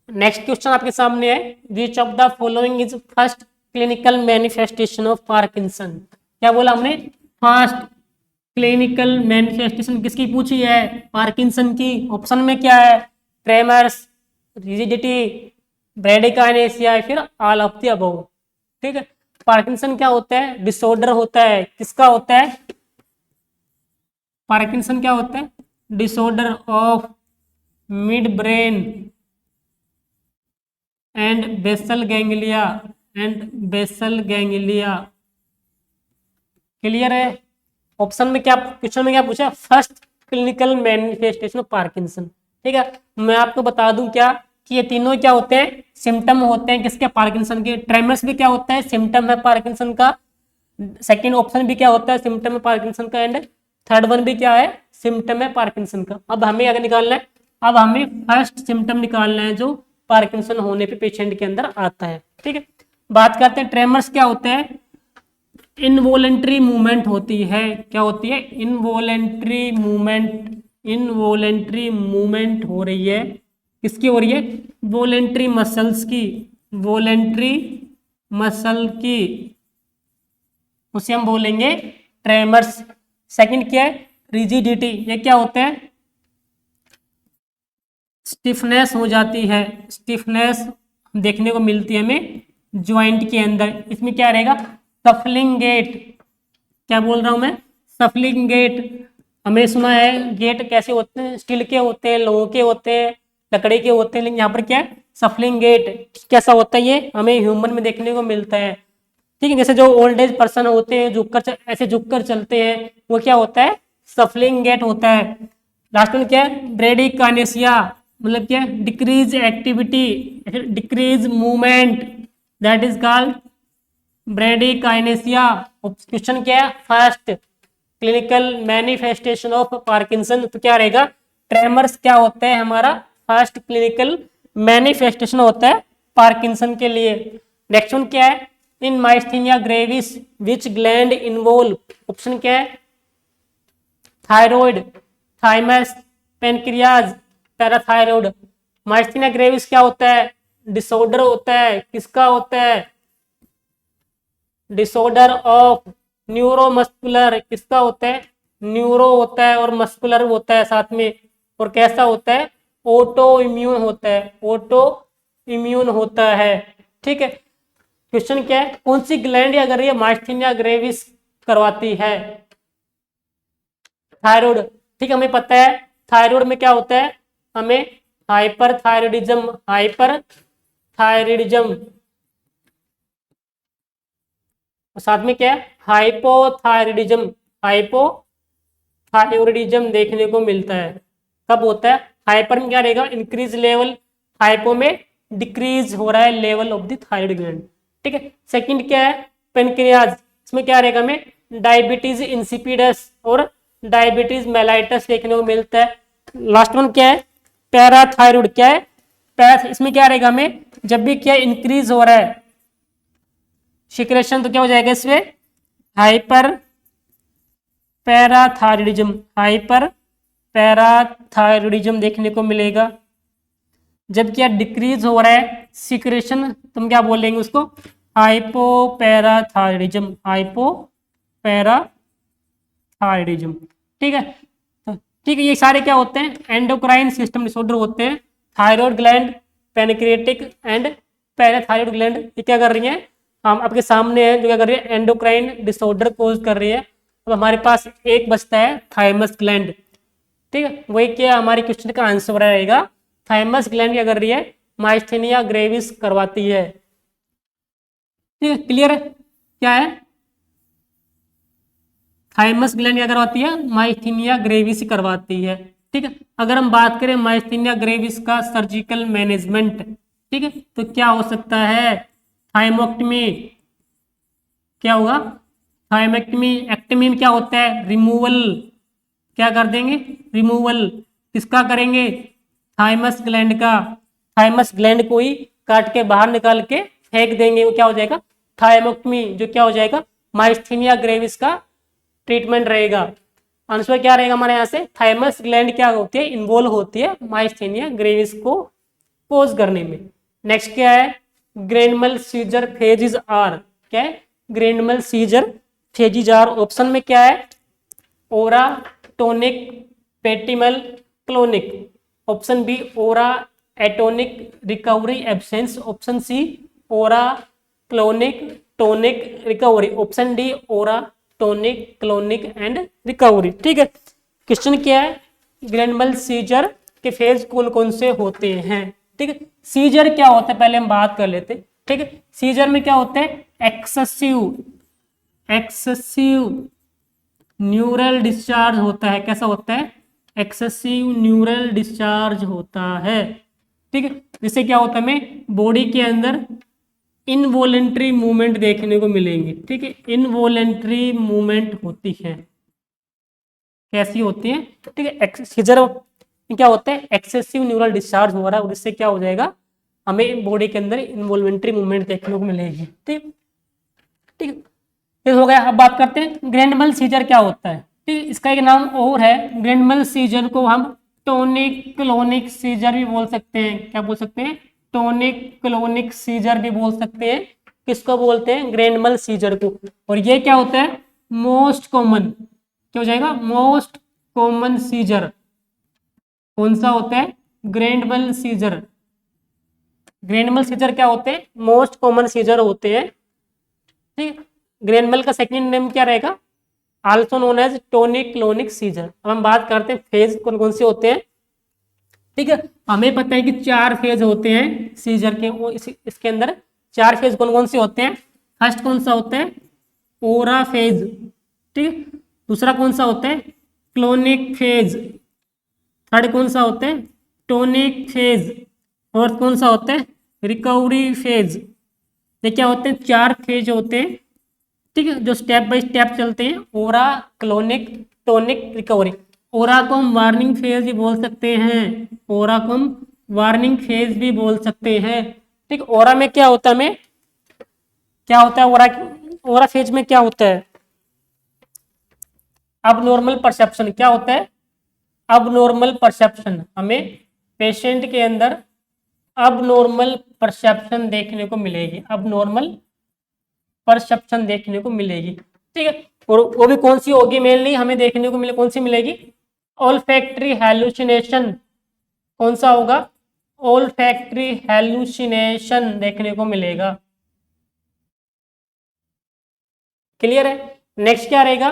नेक्स्ट क्वेश्चन आपके सामने है, which of the following is first clinical manifestation of Parkinson. क्या बोला हमने? फर्स्ट क्लिनिकल मैनिफेस्टेशन किसकी पूछी है? पार्किंसन की। ऑप्शन में क्या है? ट्रेमर्स, रिजिडिटी, ब्रैडिकाइनेसिया या फिर ऑल ऑफ द अबव। ठीक है, पार्किंसन क्या होता है? डिसऑर्डर होता है। किसका होता है? पार्किंसन क्या होता है? Disorder of mid brain and basal ganglia clear है? ऑप्शन में क्या, क्वेश्चन में क्या पूछा? First clinical manifestation of Parkinson. ठीक है, मैं आपको बता दूं क्या कि ये तीनों क्या होते हैं? सिम्टम होते हैं किसके? पार्किंसन के। ट्रेमर्स भी क्या होता है? सिम्टम है पार्किंसन का। सेकंड ऑप्शन भी क्या होता है? सिम्टम है पार्किंसन का। एंड थर्ड वन भी क्या है? सिम्टम है पार्किंसन का। अब हमें अगर निकालना है, अब हमें फर्स्ट सिम्टम निकालना है जो पार्किंसन होने पे पेशेंट के अंदर आता है। ठीक है, बात करते हैं ट्रेमर्स क्या होते हैं? इनवॉलेंट्री मूवमेंट होती है। क्या होती है? इनवॉलेंट्री मूवमेंट हो रही है किसकी हो रही है? वॉलेंट्री मसल्स की, वॉलेंट्री मसल की, उसे हम बोलेंगे ट्रेमर्स। सेकंड क्या है? रिजिडिटी, ये क्या होते हैं? स्टिफनेस हो जाती है, स्टिफनेस देखने को मिलती है हमें ज्वाइंट के अंदर। इसमें क्या रहेगा? सफलिंग गेट, क्या बोल रहा हूं मैं? Shuffling gait. हमने सुना है गेट कैसे होते हैं, स्टील के होते हैं, लोहे के होते हैं, लकड़ी के होते हैं, लेकिन यहाँ पर क्या है? सफलिंग गेट कैसा होता है? ये हमें ह्यूमन में देखने को मिलता है। ठीक है, जैसे जो ओल्ड एज पर्सन होते हैं ऐसे झुककर चलते हैं, वो क्या होता है? सफलिंग गेट होता है। लास्ट में क्या है? ब्रेडिकानेसिया, मतलब क्या? Decrease activity, decrease movement, that is called bradykinesia. Question क्या है? First clinical manifestation of Parkinson, तो क्या रहेगा? ट्रेमर्स क्या होता है हमारा? फर्स्ट क्लिनिकल मैनिफेस्टेशन होता है पार्किंसन के लिए। नेक्स्ट वन क्या है? In myasthenia gravis which gland involve, option क्या है? Thyroid, thymus, pancreas, parathyroid. Myasthenia gravis क्या होता है? डिसऑर्डर होता है, किसका होता है? डिसऑर्डर ऑफ न्यूरोमस्कुलर, किसका होता है? न्यूरो होता है और मस्कुलर होता है साथ में। और कैसा होता है? ऑटो इम्यून होता है, ऑटो इम्यून होता है। ठीक है, क्वेश्चन क्या है? कौन सी ग्लैंड अगर ये माइस्थीनिया ग्रेविस करवाती है? थायराइड। ठीक है, हमें पता है थायराइड में क्या होता है? हमें हाइपरथायरॉयडिज्म, हाइपरथायरॉयडिज्म, और साथ में क्या है? हाइपोथायरॉयडिज्म, हाइपोथायरॉयडिज्म देखने को मिलता है। कब होता है? हाइपर में क्या रहेगा? इंक्रीज लेवल, हाइपो में डिक्रीज हो रहा है level of the thyroid gland. ठीक है, सेकंड क्या है? पेनक्रियाज, इसमें क्या रहेगा? हमें डायबिटीज इंसिपिडस और डायबिटीज मेलाइटस देखने को मिलता है। लास्ट वन क्या है? पैराथायरॉयड, क्या है? इसमें क्या रहेगा? हमें जब भी क्या इंक्रीज हो रहा है सिक्रेशन, तो क्या हो जाएगा इसमें? हाइपर पैराथायरॉयडिज्म, हाइपर पैराथायरॉयडिज्म देखने को मिलेगा। जब क्या डिक्रीज हो रहा है सिक्रेशन, तुम क्या बोलेंगे उसको? Hypoparathyroidism, hypoparathyroidism. ठीक है, तो ठीक है, ये सारे क्या होते हैं? एंडोक्राइन सिस्टम डिसऑर्डर होते हैं। Thyroid gland, pancreatic and parathyroid gland ये क्या कर रही हैं? हम आपके सामने है, जो क्या कर रही है? एंडोक्राइन डिसऑर्डर कोज कर रही है। अब हमारे पास एक बचता है थाइमस ग्लैंड। ठीक है, वही क्या हमारे क्वेश्चन का आंसर रहेगा? थाइमस ग्लैंड क्या कर रही है? माइस्थीनिया ग्रेविस करवाती है। ठीक है, क्लियर है? क्या है? थाइमस ग्लैंड क्या करवाती है? माइस्थीनिया ग्रेविस करवाती है। ठीक है, अगर हम बात करें माइस्थीनिया ग्रेविस का सर्जिकल मैनेजमेंट, ठीक है, तो क्या हो सकता है? थाइमोक्टमी, क्या होगा? थाइमेक्टमी। एक्टमी में क्या होता है? रिमूवल, क्या कर देंगे? रिमूवल। किसका करेंगे? थाइमस ग्लैंड का। थाइमस ग्लैंड को ही काट के बाहर निकाल के फेंक देंगे, वो क्या हो जाएगा? थाइमोक्टमी, जो क्या हो जाएगा? माइस्थीनिया ग्रेविस का ट्रीटमेंट रहेगा। आंसर क्या रहेगा हमारे यहाँ से? थाइमस ग्लैंड क्या होती है? इन्वॉल्व होती है माइस्थीनिया ग्रेविस को पोज करने में। नेक्स्ट क्या है? ग्रेनुलर सीजर फेजिस आर, क्या है? Granular seizure phases are, option में क्या है? Aura tonic, petit mal, clonic. Option B aura atonic, recovery absence. Option C aura clonic, tonic, recovery. Option D aura tonic, clonic and recovery. ठीक है, क्वेश्चन क्या है? ग्रेनुलर सीजर के फेज कौन कौन से होते हैं? ठीक है, सीजर क्या होता है पहले हम बात कर लेते हैं। ठीक है, सीजर में क्या होता है? एक्सेसिव न्यूरल डिस्चार्ज होता है। कैसा होता है? एक्सेसिव न्यूरल डिस्चार्ज होता है। ठीक है, जिससे क्या होता है? हमें बॉडी के अंदर इनवॉलेंट्री मूवमेंट देखने को मिलेंगे। ठीक है, इनवॉलेंट्री मूवमेंट होती है। कैसी होती है? ठीक है, सीजर क्या होता है? एक्सेसिव न्यूरल डिस्चार्ज हो रहा है और इससे क्या हो जाएगा? हमें बॉडी के अंदर इनवॉल्वेंट्री मूवमेंट देखने को मिलेगी। ठीक ठीक, ये हो गया। अब बात करते हैं ग्रैंड mal सीजर क्या होता है। ठीक, इसका एक नाम और है। ग्रैंड mal सीजर को हम टोनिक क्लोनिक सीजर भी बोल सकते हैं। क्या बोल सकते हैं? टोनिक क्लोनिक सीजर भी बोल सकते हैं। किसको बोलते हैं? ग्रेनमल सीजर को। और ये क्या होता है? Most common. क्या हो जाएगा? मोस्ट कॉमन सीजर कौन सा होता है? ग्रेनमल सीजर। ग्रेनमल सीजर क्या होते हैं? मोस्ट कॉमन सीजर होते हैं। ठीक। ग्रेनमल का सेकंड नेम क्या रहेगा? Also known as tonic clonic seizure. अब हम बात करते हैं फेज कौन कौन से होते हैं। ठीक है, हमें पता है कि 4 फेज होते हैं सीजर के। वो इसके अंदर 4 फेज कौन कौन से होते हैं? फर्स्ट कौन सा होता है? Aura phase. ठीक। दूसरा कौन सा होता है? Clonic phase. थर्ड कौन सा होता है? Tonic phase. फोर्थ कौन सा होता है? Recovery phase. ये क्या होते हैं? 4 फेज होते हैं। ठीक है, जो स्टेप बाय स्टेप चलते हैं। ओरा, क्लोनिक, टोनिक, रिकवरी। ओरा को हम वार्निंग फेज भी बोल सकते हैं। ओरा को हम वार्निंग फेज भी बोल सकते हैं। ठीक। ओरा में क्या होता है? हमें क्या होता है? ओरा ओरा फेज में क्या होता है? अब नॉर्मल परसेप्शन क्या होता है? अब नॉर्मल परसेप्शन। हमें पेशेंट के अंदर अब नॉर्मल परसेप्शन देखने को मिलेगी। अब नॉर्मल परसेप्शन देखने को मिलेगी। ठीक है, और वो भी कौन सी होगी? मेनली हमें देखने को मिले कौन सी मिलेगी? Olfactory hallucination. कौन सा होगा? ओल्फैक्टरी हैलुसिनेशन देखने को मिलेगा। क्लियर है? नेक्स्ट क्या रहेगा?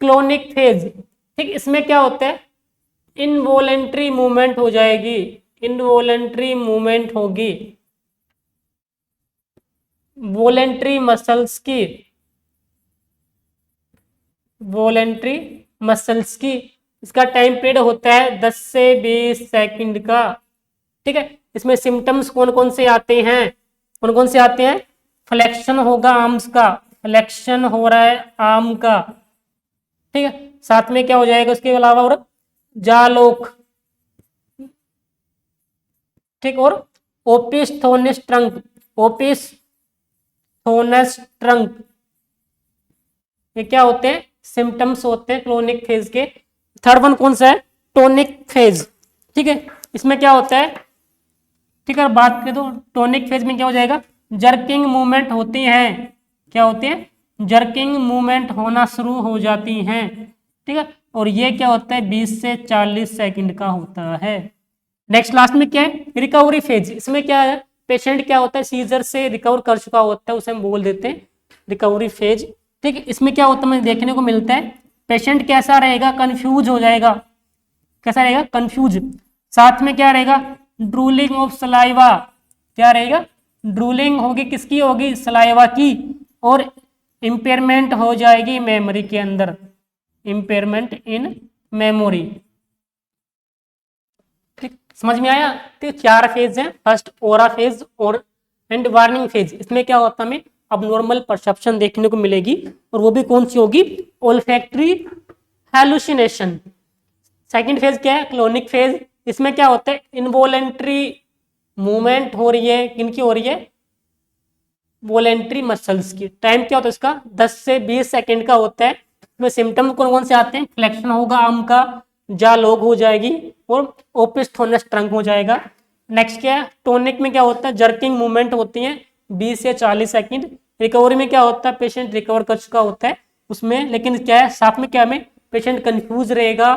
Clonic phase. ठीक, इसमें क्या होता है? इनवॉलेंट्री मूवमेंट हो जाएगी। इनवॉलेंट्री मूवमेंट होगी वॉलेंट्री मसल्स की। वॉलेंट्री मसल्स की। इसका टाइम पीरियड होता है 10 से 20 सेकंड का। ठीक है, इसमें सिम्टम्स कौन कौन से आते हैं? कौन कौन से आते हैं? फ्लेक्शन होगा आर्म्स का। फ्लेक्शन हो रहा है आर्म का। ठीक है, साथ में क्या हो जाएगा उसके अलावा? और जालोक। ठीक, और opisthotonus trunk. Opisthotonus trunk. ये क्या होते हैं? सिम्टम्स होते हैं क्लोनिक फेज के। थर्ड वन कौन सा है? Tonic phase. ठीक है, इसमें क्या होता है? ठीक है, बात करें तो टोनिक फेज में क्या हो जाएगा? जर्किंग मूवमेंट होती है। क्या होती है? जर्किंग मूवमेंट होना शुरू हो जाती हैं। ठीक है, और ये क्या होता है? 20 से 40 सेकंड का होता है। नेक्स्ट लास्ट में क्या है? Recovery phase. इसमें क्या है? पेशेंट क्या होता है? सीजर से रिकवर कर चुका होता है, उसे हम बोल देते हैं रिकवरी फेज। ठीक है, इसमें क्या होता है? हमें देखने को मिलता है पेशेंट कैसा रहेगा? कंफ्यूज हो जाएगा। कैसा रहेगा? कंफ्यूज। साथ में क्या रहेगा? Drooling of saliva. क्या रहेगा? ड्रूलिंग होगी, किसकी होगी? सलाइवा की। और इंपेयरमेंट हो जाएगी मेमोरी के अंदर। Impairment in memory. ठीक, समझ में आया? तो 4 फेज हैं। फर्स्ट ओरा फेज और एंड वार्निंग फेज। इसमें क्या होता है? हमें अब नॉर्मल परसेप्शन देखने को मिलेगी, और वो भी कौन सी होगी? Olfactory hallucination. सेकंड फेज क्या है? Clonic phase. इसमें क्या होता है? इनवॉलेंट्री मूवमेंट हो रही है। किनकी हो रही है? वॉलेंट्री मसल्स की। टाइम क्या होता है इसका? 10 से 20 सेकंड का होता है। इसमें सिम्टम कौन कौन से आते हैं? फ्लेक्शन होगा आर्म का, जा लोग हो जाएगी, और ओपिस थोनस ट्रंक हो जाएगा। नेक्स्ट क्या है? टोनिक में क्या होता है? जर्किंग मूवमेंट होती है 20 से 40 सेकंड। रिकवरी में क्या होता है? पेशेंट रिकवर कर चुका होता है उसमें, लेकिन क्या है साथ में? क्या में पेशेंट कंफ्यूज रहेगा,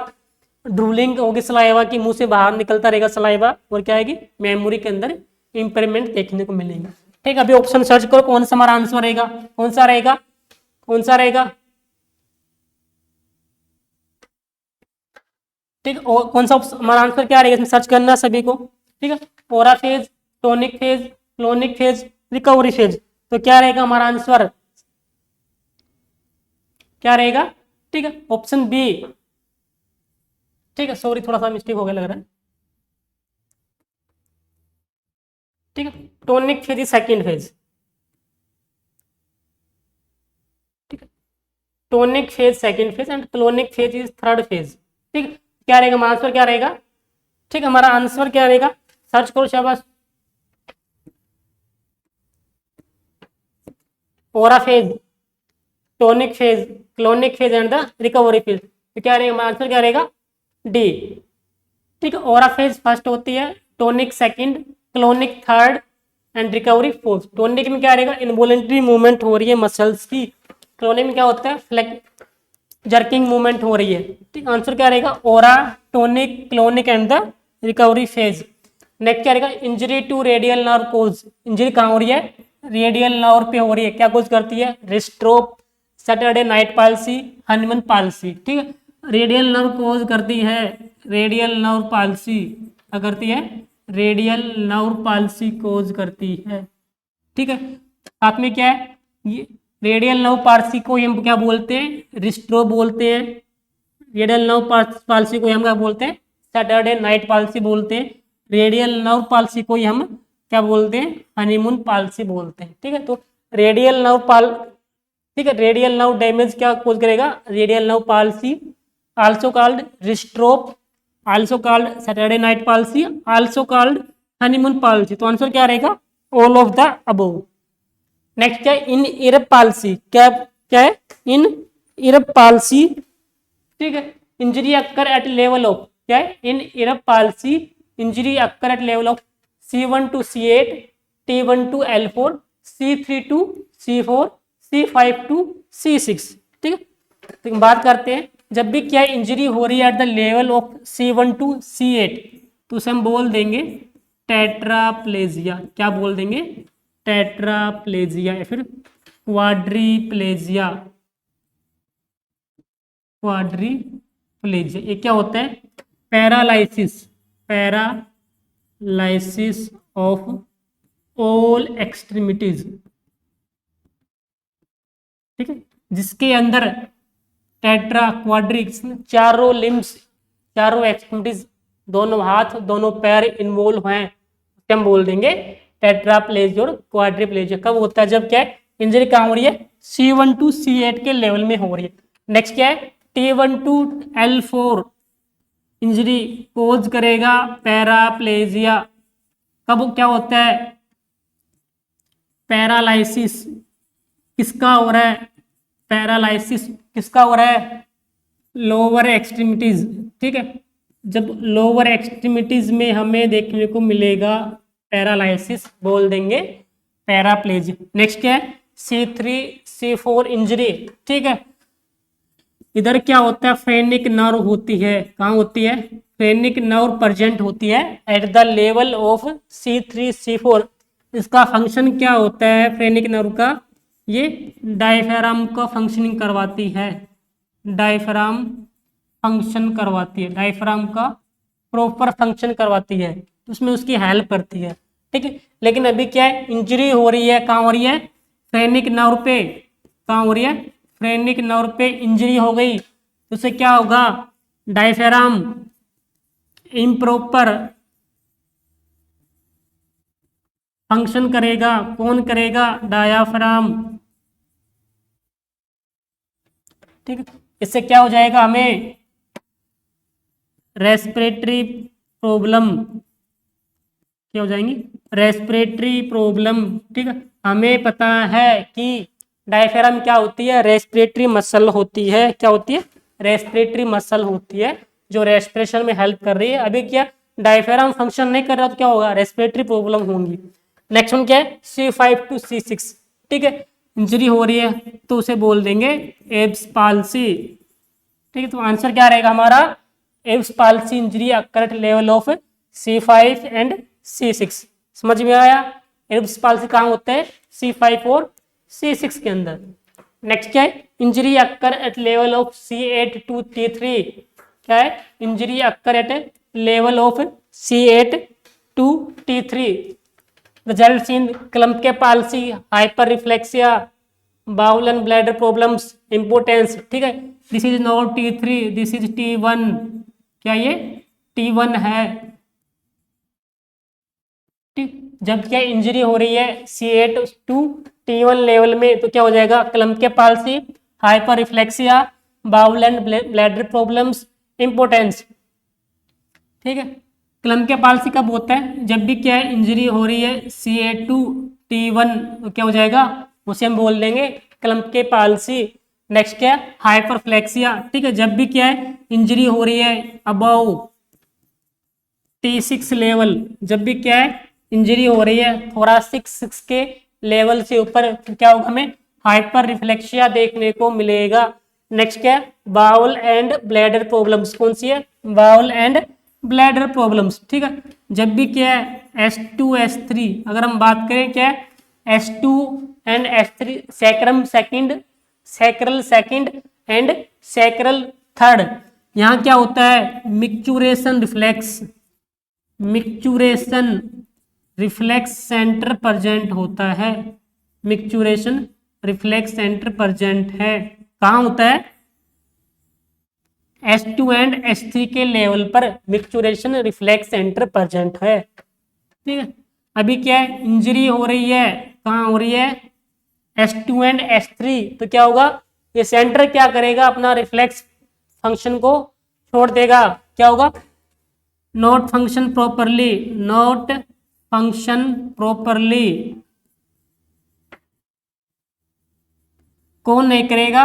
ड्रूलिंग होगी सलाइवा की, मुंह से बाहर निकलता रहेगा सलाइवा, और क्या आएगी? मेमोरी के अंदर इंप्रूवमेंट देखने को मिलेगा। ठीक, अभी ऑप्शन सर्च करो कौन सा हमारा आंसर रहेगा। कौन सा रहेगा? कौन सा रहेगा? ठीक, और कौन सा हमारा आंसर क्या रहेगा? इसमें सर्च करना सभी को। ठीक है, aura phase, tonic phase, clonic phase, recovery phase. तो क्या रहेगा हमारा आंसर? क्या रहेगा? ठीक है, ऑप्शन बी। ठीक है, सॉरी थोड़ा सा मिस्टेक हो गया लग रहा है। ठीक है, tonic phase is second phase. ठीक है, tonic phase second phase and clonic phase is third phase. ठीक है, क्या रहेगा हमारा आंसर? क्या रहेगा? ठीक है, हमारा आंसर क्या रहेगा? सर्च करो शाबाश। Aura phase, tonic phase, clonic phase and the recovery phase. तो क्या रहेगा हमारा आंसर? क्या रहेगा? डी। ठीक है। ओरा फेज फर्स्ट होती है, tonic second, clonic third and recovery fourth. Tonic में क्या रहेगा, इनवॉलेंट्री मूवमेंट हो रही है मसल्स की। क्लोनिक में क्या होता है, फ्लेक्स जर्किंग मूवमेंट हो रही है। ठीक, आंसर क्या रहेगा, aura, tonic, clonic and the recovery phase. Next क्या रहेगा, injury to radial nerve cause. Injury कहाँ हो रही है, रेडियल नर्व पे हो रही है। क्या कोज करती है, wrist drop, Saturday night palsy, honeymoon palsy. ठीक है, रेडियल नर्व कोज करती है, रेडियल नर्व पाल्सी क्या करती है, रेडियल नर्व पाल्सी कोज करती है। ठीक है, साथ में क्या है, ये रेडियल नर्व पाल्सी को हम क्या बोलते हैं, रिस्ट्रो बोलते हैं। रेडियल नर्व पाल्सी को हम क्या बोलते हैं, सैटरडे नाइट पाल्सी बोलते हैं। रेडियल नर्व पाल्सी को हम क्या बोलते हैं, हनीमून पाल्सी बोलते हैं। ठीक है, तो रेडियल नर्व ठीक है, रेडियल नर्व डैमेज क्या कोज करेगा, radial nerve palsy, also called wrist drop, also called Saturday night palsy, also called honeymoon palsy. तो आंसर क्या रहेगा, all of the above. Next क्या है, इन इरप पाल्सी। क्या क्या है, इन इरप पाल्सी। ठीक है, injury occur at level of, क्या है, in Erb palsy injury occur at level of C1 to C8, T1 to L4, C3 to C4, C5 to C6। ठीक है, तो बात करते हैं, जब भी क्या इंजरी हो रही है at the level of C1 to C8 तो उसे हम बोल देंगे टेट्राप्लेजिया। क्या बोल देंगे, टेट्राप्लेजिया या फिर क्वाड्रीप्लेजिया। क्वाड्रीप्लेजिया ये क्या होता है, paralysis, paralysis of all extremities. ठीक है, जिसके अंदर टेट्रा क्वाड्री चारों लिम्स, चारों एक्सट्रीमिटीज, दोनों हाथ दोनों पैर इन्वॉल्व हैं, हम बोल देंगे टेट्राप्लेजिया और क्वाड्रीप्लेजिया। कब होता है, जब क्या है, इंजरी कहाँ हो रही है, C1 to C8 के लेवल में हो रही है। नेक्स्ट क्या है, T1 to L4 इंजरी कोज करेगा पैराप्लेजिया। कब क्या होता है, पैरालाइसिस किसका हो रहा है, पैरालाइसिस किसका हो रहा है, लोअर एक्सट्रीमिटीज। ठीक है, जब लोअर एक्सट्रीमिटीज में हमें देखने को मिलेगा पैरालाइसिस, बोल देंगे पैराप्लेजिया। नेक्स्ट क्या है, C3 C4 इंजरी। ठीक है, इधर क्या होता है, फ्रेनिक नर्व होती है, कहाँ होती है, फ्रेनिक नर्व प्रेजेंट होती है at the level of C3 C4। इसका फंक्शन क्या होता है फ्रेनिक नर्व का, ये डायफ्राम का फंक्शनिंग करवाती है, डायफ्राम फंक्शन करवाती है, डायफ्राम का प्रॉपर फंक्शन करवाती है, उसमें उसकी हेल्प करती है। ठीक है, लेकिन अभी क्या है, इंजरी हो रही है, कहाँ हो रही है, फ्रेनिक नर्व पे, कहाँ हो रही है, फ्रेनिक नर्व पे इंजरी हो गई, तो उससे क्या होगा, डायफ्राम इम्प्रॉपर फंक्शन करेगा। कौन करेगा, डायाफ्राम। ठीक है, इससे क्या हो जाएगा, हमें रेस्पिरेटरी प्रॉब्लम, क्या हो जाएंगी, रेस्पिरेटरी प्रॉब्लम। ठीक है, हमें पता है कि डायफ्राम क्या होती है, रेस्पिरेटरी मसल होती है। क्या होती है, रेस्पिरेटरी मसल होती है जो रेस्पिरेशन में हेल्प कर रही है। अभी क्या डायफ्राम फंक्शन नहीं कर रहा तो क्या होगा, रेस्पिरेटरी प्रॉब्लम होंगी। नेक्स्ट वन क्या है, C5 to C6। ठीक है, इंजरी हो रही है तो उसे बोल देंगे एब्स पाल्सी। ठीक है, तो आंसर क्या रहेगा हमारा, abs palsy injury occur at level of C5 and C6। समझ में आया, एब्स पाल्सी कहाँ होता है, C5 और C6 के अंदर। नेक्स्ट क्या है, injury occur at level of C8 to T3। क्या है, injury occur at level of C8 to T3 results in Klumpke palsy, hyper reflexia, bowel and bladder problems, importance. ठीक है, this is not T3, this is T1। क्या ये T1 है। ठीक, जब क्या इंजरी हो रही है C8 to T1 लेवल में तो क्या हो जाएगा, Klumpke palsy, hyper reflexia, bowel and bladder problems, importance. ठीक है, क्लम्प पाल्सी कब होता है, जब भी क्या है इंजरी हो रही है C8 to T1 तो क्या हो जाएगा, उसे हम बोल देंगे क्लम्प पाल्सी। नेक्स्ट क्या है, हाइपरफ्लेक्सिया। ठीक है, जब भी क्या है इंजरी हो रही है अबव T6 लेवल, जब भी क्या है इंजरी हो रही है थोरासिक 6 के लेवल से ऊपर, क्या होगा, हमें हाइपर रिफ्लेक्सिया देखने को मिलेगा। नेक्स्ट क्या है, बाउल एंड ब्लैडर प्रॉब्लम्स, कौन सी है, बाउल एंड ब्लैडर प्रॉब्लम्स, ठीक है। जब भी क्या है S2 S3, अगर हम बात करें क्या है S2 and S3, sacrum second, sacral second and sacral third, यहाँ क्या होता है micturition reflex, micturition reflex centre present होता है, मिक्चुरेशन रिफ्लेक्स सेंटर प्रेजेंट है, कहाँ होता है S2 एंड S3 के लेवल पर मिक्चुरेशन रिफ्लेक्स सेंटर प्रेजेंट है, ठीक है। अभी क्या है इंजरी हो रही है, कहाँ हो रही है S2 एंड S3, तो क्या होगा ये सेंटर क्या करेगा अपना रिफ्लेक्स फंक्शन को छोड़ देगा, क्या होगा not function properly, not function properly, कौन नहीं करेगा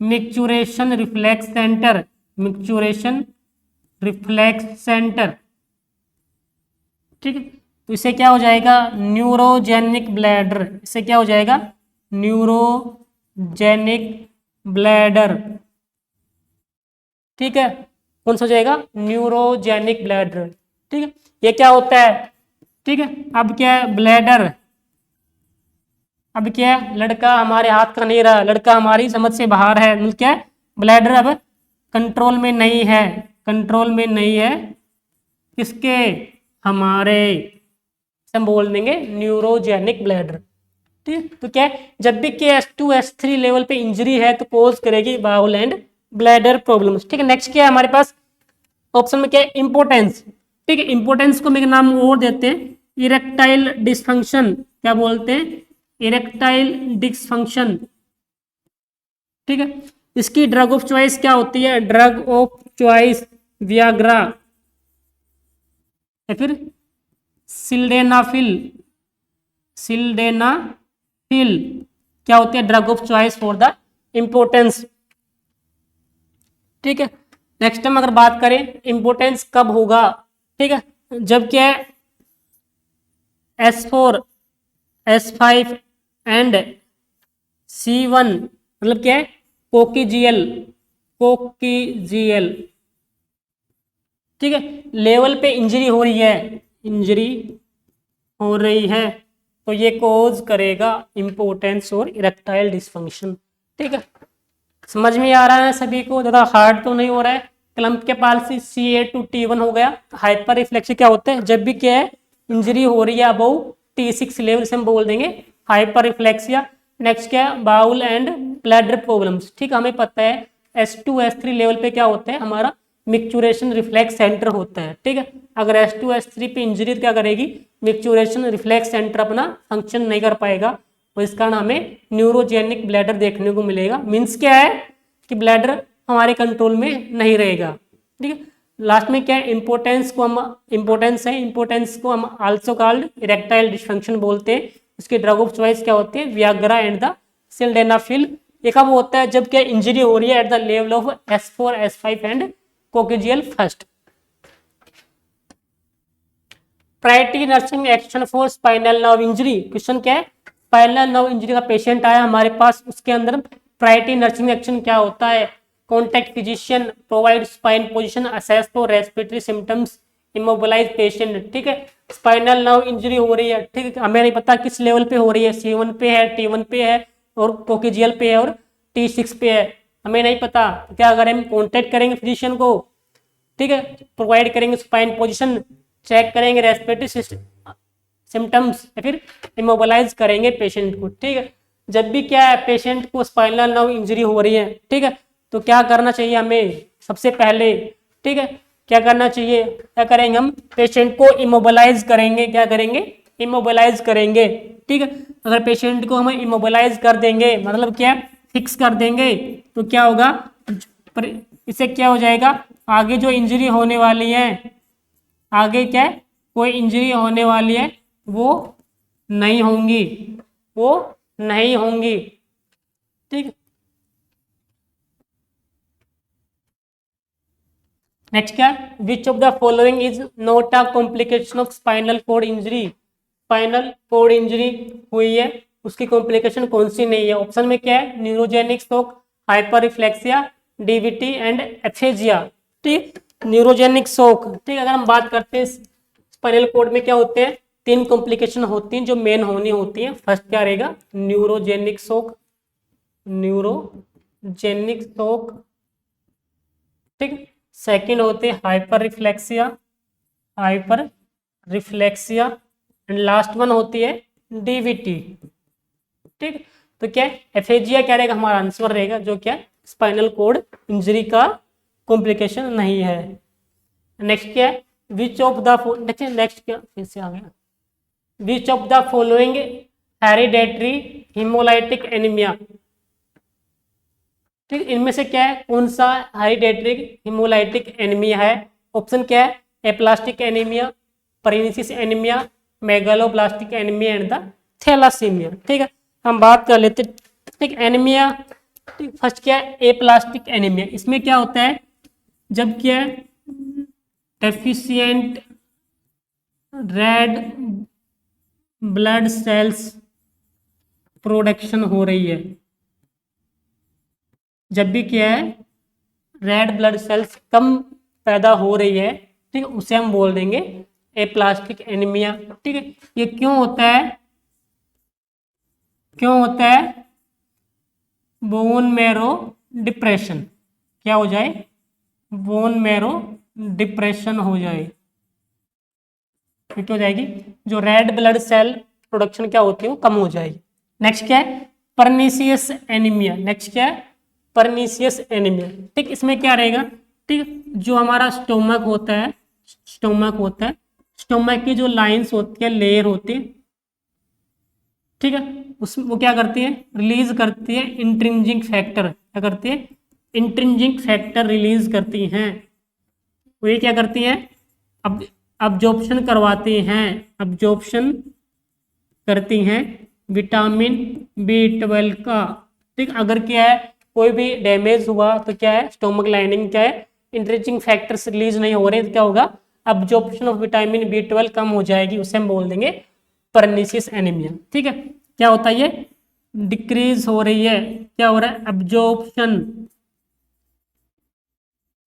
micturition reflex centre, micturition reflex centre, ठीक है। तो इसे क्या हो जाएगा न्यूरोजेनिक ब्लैडर, इसे क्या हो जाएगा न्यूरोजेनिक ब्लैडर, ठीक है, कौन सा हो जाएगा न्यूरोजेनिक ब्लैडर, ठीक है। ये क्या होता है, ठीक है। अब क्या है ब्लैडर, अब क्या है लड़का हमारे हाथ का नहीं रहा, लड़का हमारी समझ से बाहर है, मतलब क्या है ब्लैडर अब कंट्रोल में नहीं है, कंट्रोल में नहीं है किसके, हमारे, हम बोल देंगे न्यूरोजेनिक ब्लैडर, ठीक। तो क्या है जब भी के S2 S3 लेवल पे इंजरी है तो कोज करेगी बाउल एंड ब्लैडर प्रॉब्लम्स, ठीक है। नेक्स्ट क्या है हमारे पास ऑप्शन में क्या है इम्पोर्टेंस, ठीक है। इम्पोर्टेंस को हम एक नाम और देते हैं इरेक्टाइल डिसफंक्शन, क्या बोलते हैं इरेक्टाइल डिसफंक्शन, ठीक है। इसकी ड्रग ऑफ चॉइस क्या होती है, ड्रग ऑफ चॉइस वियाग्रा या फिर सिल्डेनाफिल, सिल्डेनाफिल क्या होती है drug of choice for the importance, ठीक है। नेक्स्ट टाइम अगर बात करें इम्पोर्टेंस कब होगा, ठीक है, जब क्या है S4 S5 एंड C1, मतलब क्या है कोकीजियल, कोकीजियल, ठीक है, लेवल पे इंजरी हो रही है, इंजरी हो रही है, तो ये कोज करेगा इम्पोर्टेंस और इरेक्टाइल डिसफंक्शन, ठीक है। समझ में आ रहा है सभी को, ज़्यादा हार्ड तो नहीं हो रहा है। क्लम्प के पास CA2T1 हो गया। हाइपर रिफ्लेक्सी क्या होता है, जब भी क्या है इंजरी हो रही है अबव T6 लेवल से हम बोल देंगे हाइपर रिफ्लेक्सिया। नेक्स्ट क्या है बाउल एंड ब्लैडर प्रॉब्लम्स, ठीक है, हमें पता है S2 S3 लेवल पे क्या होता है हमारा मिक्चुरेशन रिफ्लेक्स सेंटर होता है, ठीक है। अगर S2 S3 पे इंजरी क्या करेगी मिक्चुरेशन रिफ्लेक्स सेंटर अपना फंक्शन नहीं कर पाएगा, और इस कारण हमें न्यूरोजेनिक ब्लैडर देखने को मिलेगा। मीन्स क्या है कि ब्लैडर हमारे कंट्रोल में नहीं रहेगा, ठीक है। लास्ट में क्या है इम्पोर्टेंस को हम, इम्पोर्टेंस है, इम्पोर्टेंस को हम आल्सो कॉल्ड इरेक्टाइल डिसफंक्शन बोलते हैं। उसके ड्रग ऑफ चॉइस क्या होते हैं वियाग्रा एंड द सिल्डेनाफिल। ये कब होता है जब क्या इंजरी हो रही है at the level of S4 S5 and coccygeal first. Priority nursing action for spinal nerve injury, question क्या है स्पाइनल नर्व इंजरी का पेशेंट आया हमारे पास, उसके अंदर प्रायोरिटी नर्सिंग एक्शन क्या होता है, contact physician provide spine position assess for respiratory symptoms immobilise patient, ठीक है। स्पाइनल नर्व इंजरी हो रही है, ठीक है, हमें नहीं पता किस लेवल पे हो रही है, C1 पे है, T1 पे है और कोकेजियल पे है और T6 पे है, हमें नहीं पता। तो क्या करें हम कॉन्टैक्ट करेंगे फिजिशियन को, ठीक है, प्रोवाइड करेंगे स्पाइन पोजीशन, चेक करेंगे रेस्पिरेटरी सिम्टम्स या फिर इमोबिलाइज करेंगे पेशेंट को, ठीक है। जब भी क्या है पेशेंट को स्पाइनल नर्व इंजरी हो रही है, ठीक है, तो क्या करना चाहिए हमें सबसे पहले, ठीक है, क्या करना चाहिए, क्या करेंगे हम पेशेंट को इमोबिलाइज करेंगे, क्या करेंगे इमोबिलाइज करेंगे, ठीक है। अगर पेशेंट को हम इमोबिलाइज कर देंगे मतलब क्या फिक्स कर देंगे तो क्या होगा, इससे क्या हो जाएगा आगे जो इंजरी होने वाली है, आगे क्या है कोई इंजरी होने वाली है वो नहीं होंगी, वो नहीं होंगी, ठीक। नेक्स्ट क्या, which of the following is not a complication of spinal cord injury, spinal cord injury हुई है, उसकी कॉम्प्लिकेशन कौन सी नहीं है? ऑप्शन में क्या है, neurogenic shock, hyper reflexia, DVT and aphasia. ठीक, न्यूरोजेनिक शॉक। ठीक, अगर हम बात करते हैं स्पाइनल कोड में क्या होते हैं, 3 कॉम्प्लिकेशन होती हैं जो मेन होनी होती हैं। फर्स्ट क्या रहेगा, न्यूरोजेनिक शॉक, न्यूरोजेनिक शॉक। ठीक, सेकंड होते हैं hyper reflexia, hyper reflexia, and last one होती है डीवीटी। ठीक, तो क्या एफेजिया क्या रहेगा, हमारा आंसर रहेगा जो क्या स्पाइनल कोड इंजरी का कॉम्प्लिकेशन नहीं है। नेक्स्ट क्या है, विच ऑफ द नेक्स्ट क्या फिर से आ गया, which of the following hereditary hemolytic anemia. ठीक, इनमें से क्या है, कौन सा हेरिडेटरी हिमोलाइटिक एनीमिया है? ऑप्शन क्या है, aplastic anemia, pernicious anemia, megaloblastic anemia and the thalassemia. ठीक है, हम बात कर लेते। ठीक, एनीमिया, फर्स्ट क्या है, एप्लास्टिक एनीमिया। इसमें क्या होता है, जब क्या है deficient red blood cells production हो रही है, जब भी क्या है रेड ब्लड सेल्स कम पैदा हो रही है, ठीक है, उसे हम बोल देंगे एप्लास्टिक एनीमिया। ठीक है, ये क्यों होता है, क्यों होता है, बोन मैरो डिप्रेशन, क्या हो जाए, बोन मैरो डिप्रेशन हो जाए, ठीक हो जाएगी, जो रेड ब्लड सेल प्रोडक्शन क्या होती है वो कम हो जाएगी। नेक्स्ट क्या है, परनीसियस एनीमिया। नेक्स्ट क्या है, परनीसियस एनीमिया। ठीक, इसमें क्या रहेगा, ठीक, जो हमारा स्टोमक होता है, स्टोमक होता है, स्टोमक की जो लाइंस होती है, लेयर होती है, ठीक है, उसमें वो क्या करती है, रिलीज करती है इंट्रिंजिक फैक्टर, क्या करती है, इंट्रिंजिक फैक्टर रिलीज करती हैं। वो ये क्या करती हैं, अब अब्जॉर्प्शन करवाती हैं, अब्जॉर्प्शन करती हैं विटामिन B12 का। ठीक, अगर क्या है कोई भी डैमेज हुआ तो क्या है, स्टोमक लाइनिंग क्या है, इंट्रिंजिक फैक्टर्स रिलीज नहीं हो रहे तो क्या होगा, अब्जॉर्प्शन ऑफ विटामिन B12 कम हो जाएगी, उसे हम बोल देंगे परनीसियस एनीमिया। ठीक है, क्या होता है, ये डिक्रीज हो रही है, क्या हो रहा है, अब्जॉर्प्शन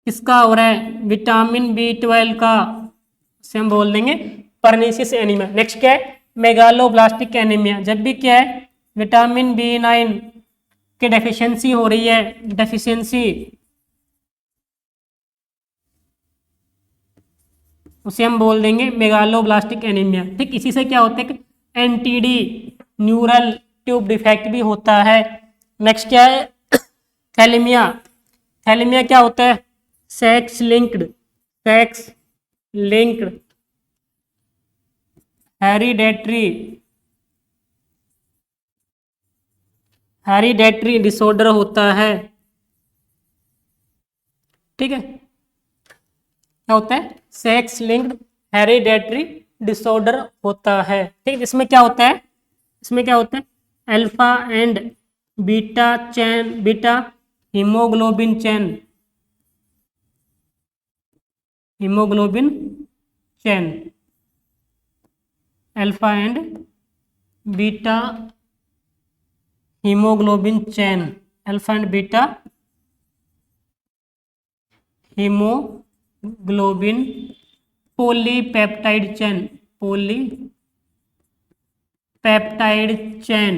किसका हो रहा है, विटामिन B12 का, से हम बोल देंगे परनीसियस एनीमिया। नेक्स्ट क्या है, मेगालोब्लास्टिक एनीमिया। जब भी क्या है विटामिन B9 की डेफिशिएंसी हो रही है, डेफिशिएंसी, उसे हम बोल देंगे मेगालोब्लास्टिक एनीमिया। ठीक, इसी से क्या होता है कि एनटीडी न्यूरल ट्यूब डिफेक्ट भी होता है। नेक्स्ट क्या है, थैलेमिया। थैलेमिया क्या होता है, sex linked, sex linked hereditary, hereditary disorder होता है। ठीक है, क्या होता है, सेक्स लिंक्ड हेरिडेटरी डिसऑर्डर होता है। ठीक, इसमें क्या होता है, इसमें क्या होता है, alpha and beta chain, beta hemoglobin chain, hemoglobin chain, alpha and beta hemoglobin chain, alpha and beta hemoglobin polypeptide chain, polypeptide chain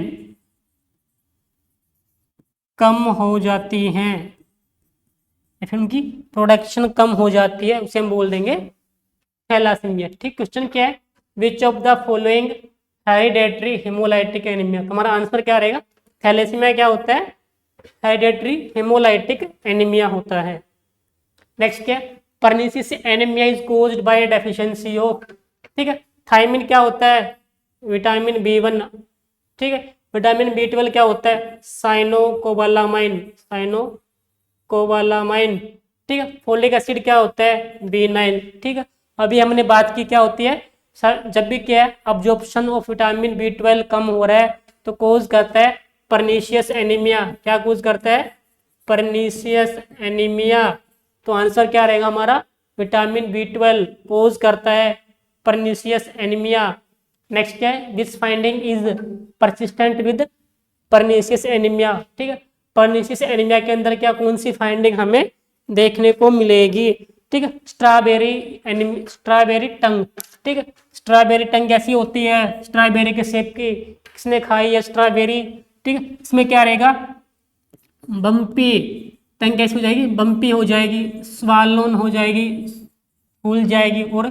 कम हो जाती हैं, या फिर उनकी प्रोडक्शन कम हो जाती है, उसे हम बोल देंगे थैलासीमिया। ठीक, क्वेश्चन क्या है, which of the following hereditary hemolytic anaemia. हमारा आंसर क्या रहेगा, थैलेसीमिया क्या होता है, हेरिडेटरी हिमोलाइटिक एनीमिया होता है। नेक्स्ट क्या, pernicious anemia is caused by deficiency of. ठीक है, थायमिन क्या होता है, विटामिन B1। ठीक है, विटामिन B12 क्या होता है, साइनोकोबालामाइन, साइनोकोबालामाइन। ठीक है, फोलिक एसिड क्या होता है, B9। ठीक है, अभी हमने बात की क्या होती है, जब भी क्या है अब्जॉर्प्शन ऑफ विटामिन B12 कम हो रहा है तो कोज करता है परनीशियस एनीमिया। क्या कोज करता है, परनीशियस एनीमिया। तो आंसर क्या रहेगा हमारा, विटामिन B12 पोज करता है परनीशियस एनीमिया। नेक्स्ट क्या है, this finding is persistent with pernicious anaemia. ठीक है, परनीशियस एनीमिया के अंदर क्या कौन सी फाइंडिंग हमें देखने को मिलेगी? ठीक है, स्ट्रॉबेरी टंग। ठीक है, स्ट्रॉबेरी टंग कैसी होती है? स्ट्रॉबेरी के शेप की। किसने खाई है स्ट्रॉबेरी? ठीक है, इसमें क्या रहेगा? बम्पी टंग कैसी हो जाएगी? बम्पी हो जाएगी, स्वालोन हो जाएगी, फूल जाएगी, और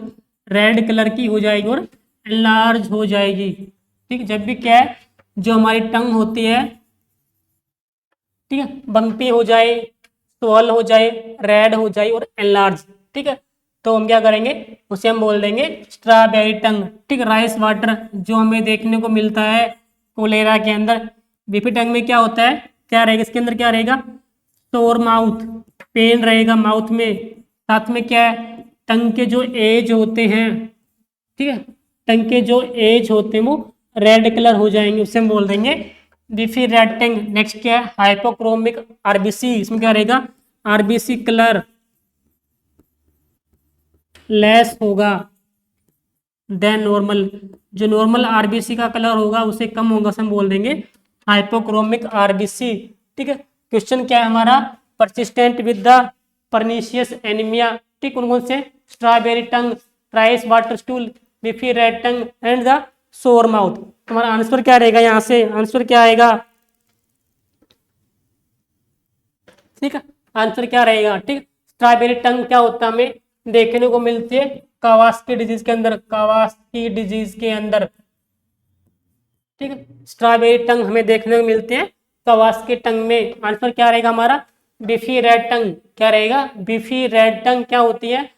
रेड कलर की हो जाएगी, और एनलार्ज हो जाएगी। ठीक है, जब भी क्या है, जो हमारी टंग होती है, ठीक है, बम्पी हो जाए, स्वॉल हो जाए, रेड हो जाए, और एनलार्ज। ठीक है, तो हम क्या करेंगे, उसे हम बोल देंगे स्ट्रॉबेरी टंग। ठीक है, राइस वाटर जो हमें देखने को मिलता है कोलेरा के अंदर। बीपी टंग में क्या होता है, क्या रहेगा इसके अंदर? क्या रहेगा? सोर माउथ, पेन रहेगा माउथ में। साथ में क्या है, टंग के जो एज होते हैं, ठीक है, टंग के जो एज होते हैं वो रेड कलर हो जाएंगे, उसे हम बोल देंगे बीफी रेड टंग। नेक्स्ट क्या है, हाइपोक्रोमिक आरबीसी। इसमें क्या रहेगा? आरबीसी कलर लेस होगा देन नॉर्मल। जो नॉर्मल आरबीसी का कलर होगा उसे कम होगा, उसे हम बोल देंगे हाइपोक्रोमिक आरबीसी। ठीक है, क्वेश्चन क्या है हमारा? Persistent with the pernicious anaemia. ठीक, कौन कौन से? Strawberry tongue, rice water stool, beefy red tongue and the सोर माउथ। तुम्हारा आंसर क्या रहेगा? यहाँ से आंसर क्या आएगा? ठीक है, आंसर क्या रहेगा? ठीक, स्ट्रॉबेरी टंग क्या होता है, हमें देखने को मिलती है कावास्की डिजीज के अंदर। कावास्की डिजीज के अंदर, ठीक है, स्ट्रॉबेरी टंग हमें देखने को मिलते हैं कावास्की टंग में। आंसर क्या रहेगा हमारा? बीफी रेड टंग। क्या रहेगा? बीफी रेड टंग क्या होती है?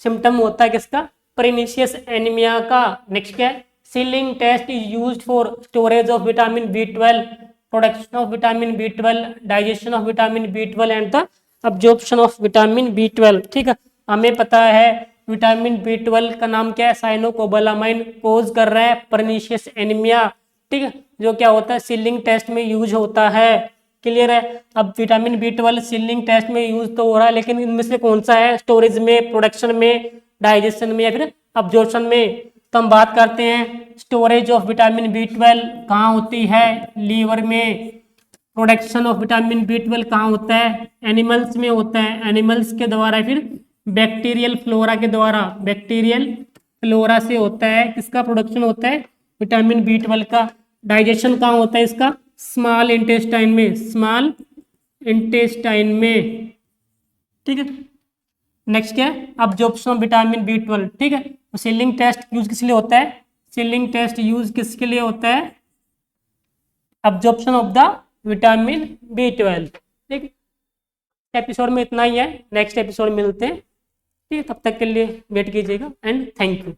सिम्टम होता है किसका? परनीशियस एनीमिया का। नेक्स्ट क्या है, Schilling test is used for storage of vitamin B12, production of vitamin B12, digestion of vitamin B12 and the absorption of vitamin B12। ठीक है, हमें पता है विटामिन B12 का नाम क्या है? साइनोकोबालामाइन, कोज कर रहा है परनीशियस एनीमिया। ठीक है, जो क्या होता है, सीलिंग टेस्ट में यूज होता है। क्लियर है? अब विटामिन B12 सीलिंग टेस्ट में यूज तो हो रहा है, लेकिन इनमें से कौन सा है स्टोरेज में, प्रोडक्शन में, डाइजेशन में, या फिर अब्जॉर्प्शन में? तो हम बात करते हैं स्टोरेज ऑफ विटामिन B12 कहाँ होती है? लीवर में। प्रोडक्शन ऑफ विटामिन B12 कहाँ होता है? एनिमल्स में होता है, एनिमल्स के द्वारा, फिर बैक्टीरियल फ्लोरा के द्वारा। बैक्टीरियल फ्लोरा से होता है, किसका प्रोडक्शन होता है? विटामिन B12 का। डाइजेशन कहाँ होता है इसका? स्मॉल इंटेस्टाइन में, स्मॉल इंटेस्टाइन में। ठीक है, नेक्स्ट क्या है? Absorption of vitamin B12। ठीक है, तो सीलिंग टेस्ट यूज किस लिए होता है? सीलिंग टेस्ट यूज किसके लिए होता है? Absorption of the vitamin B12। ठीक, एपिसोड में इतना ही है, नेक्स्ट एपिसोड मिलते हैं। ठीक है, तब तक के लिए वेट कीजिएगा एंड थैंक यू।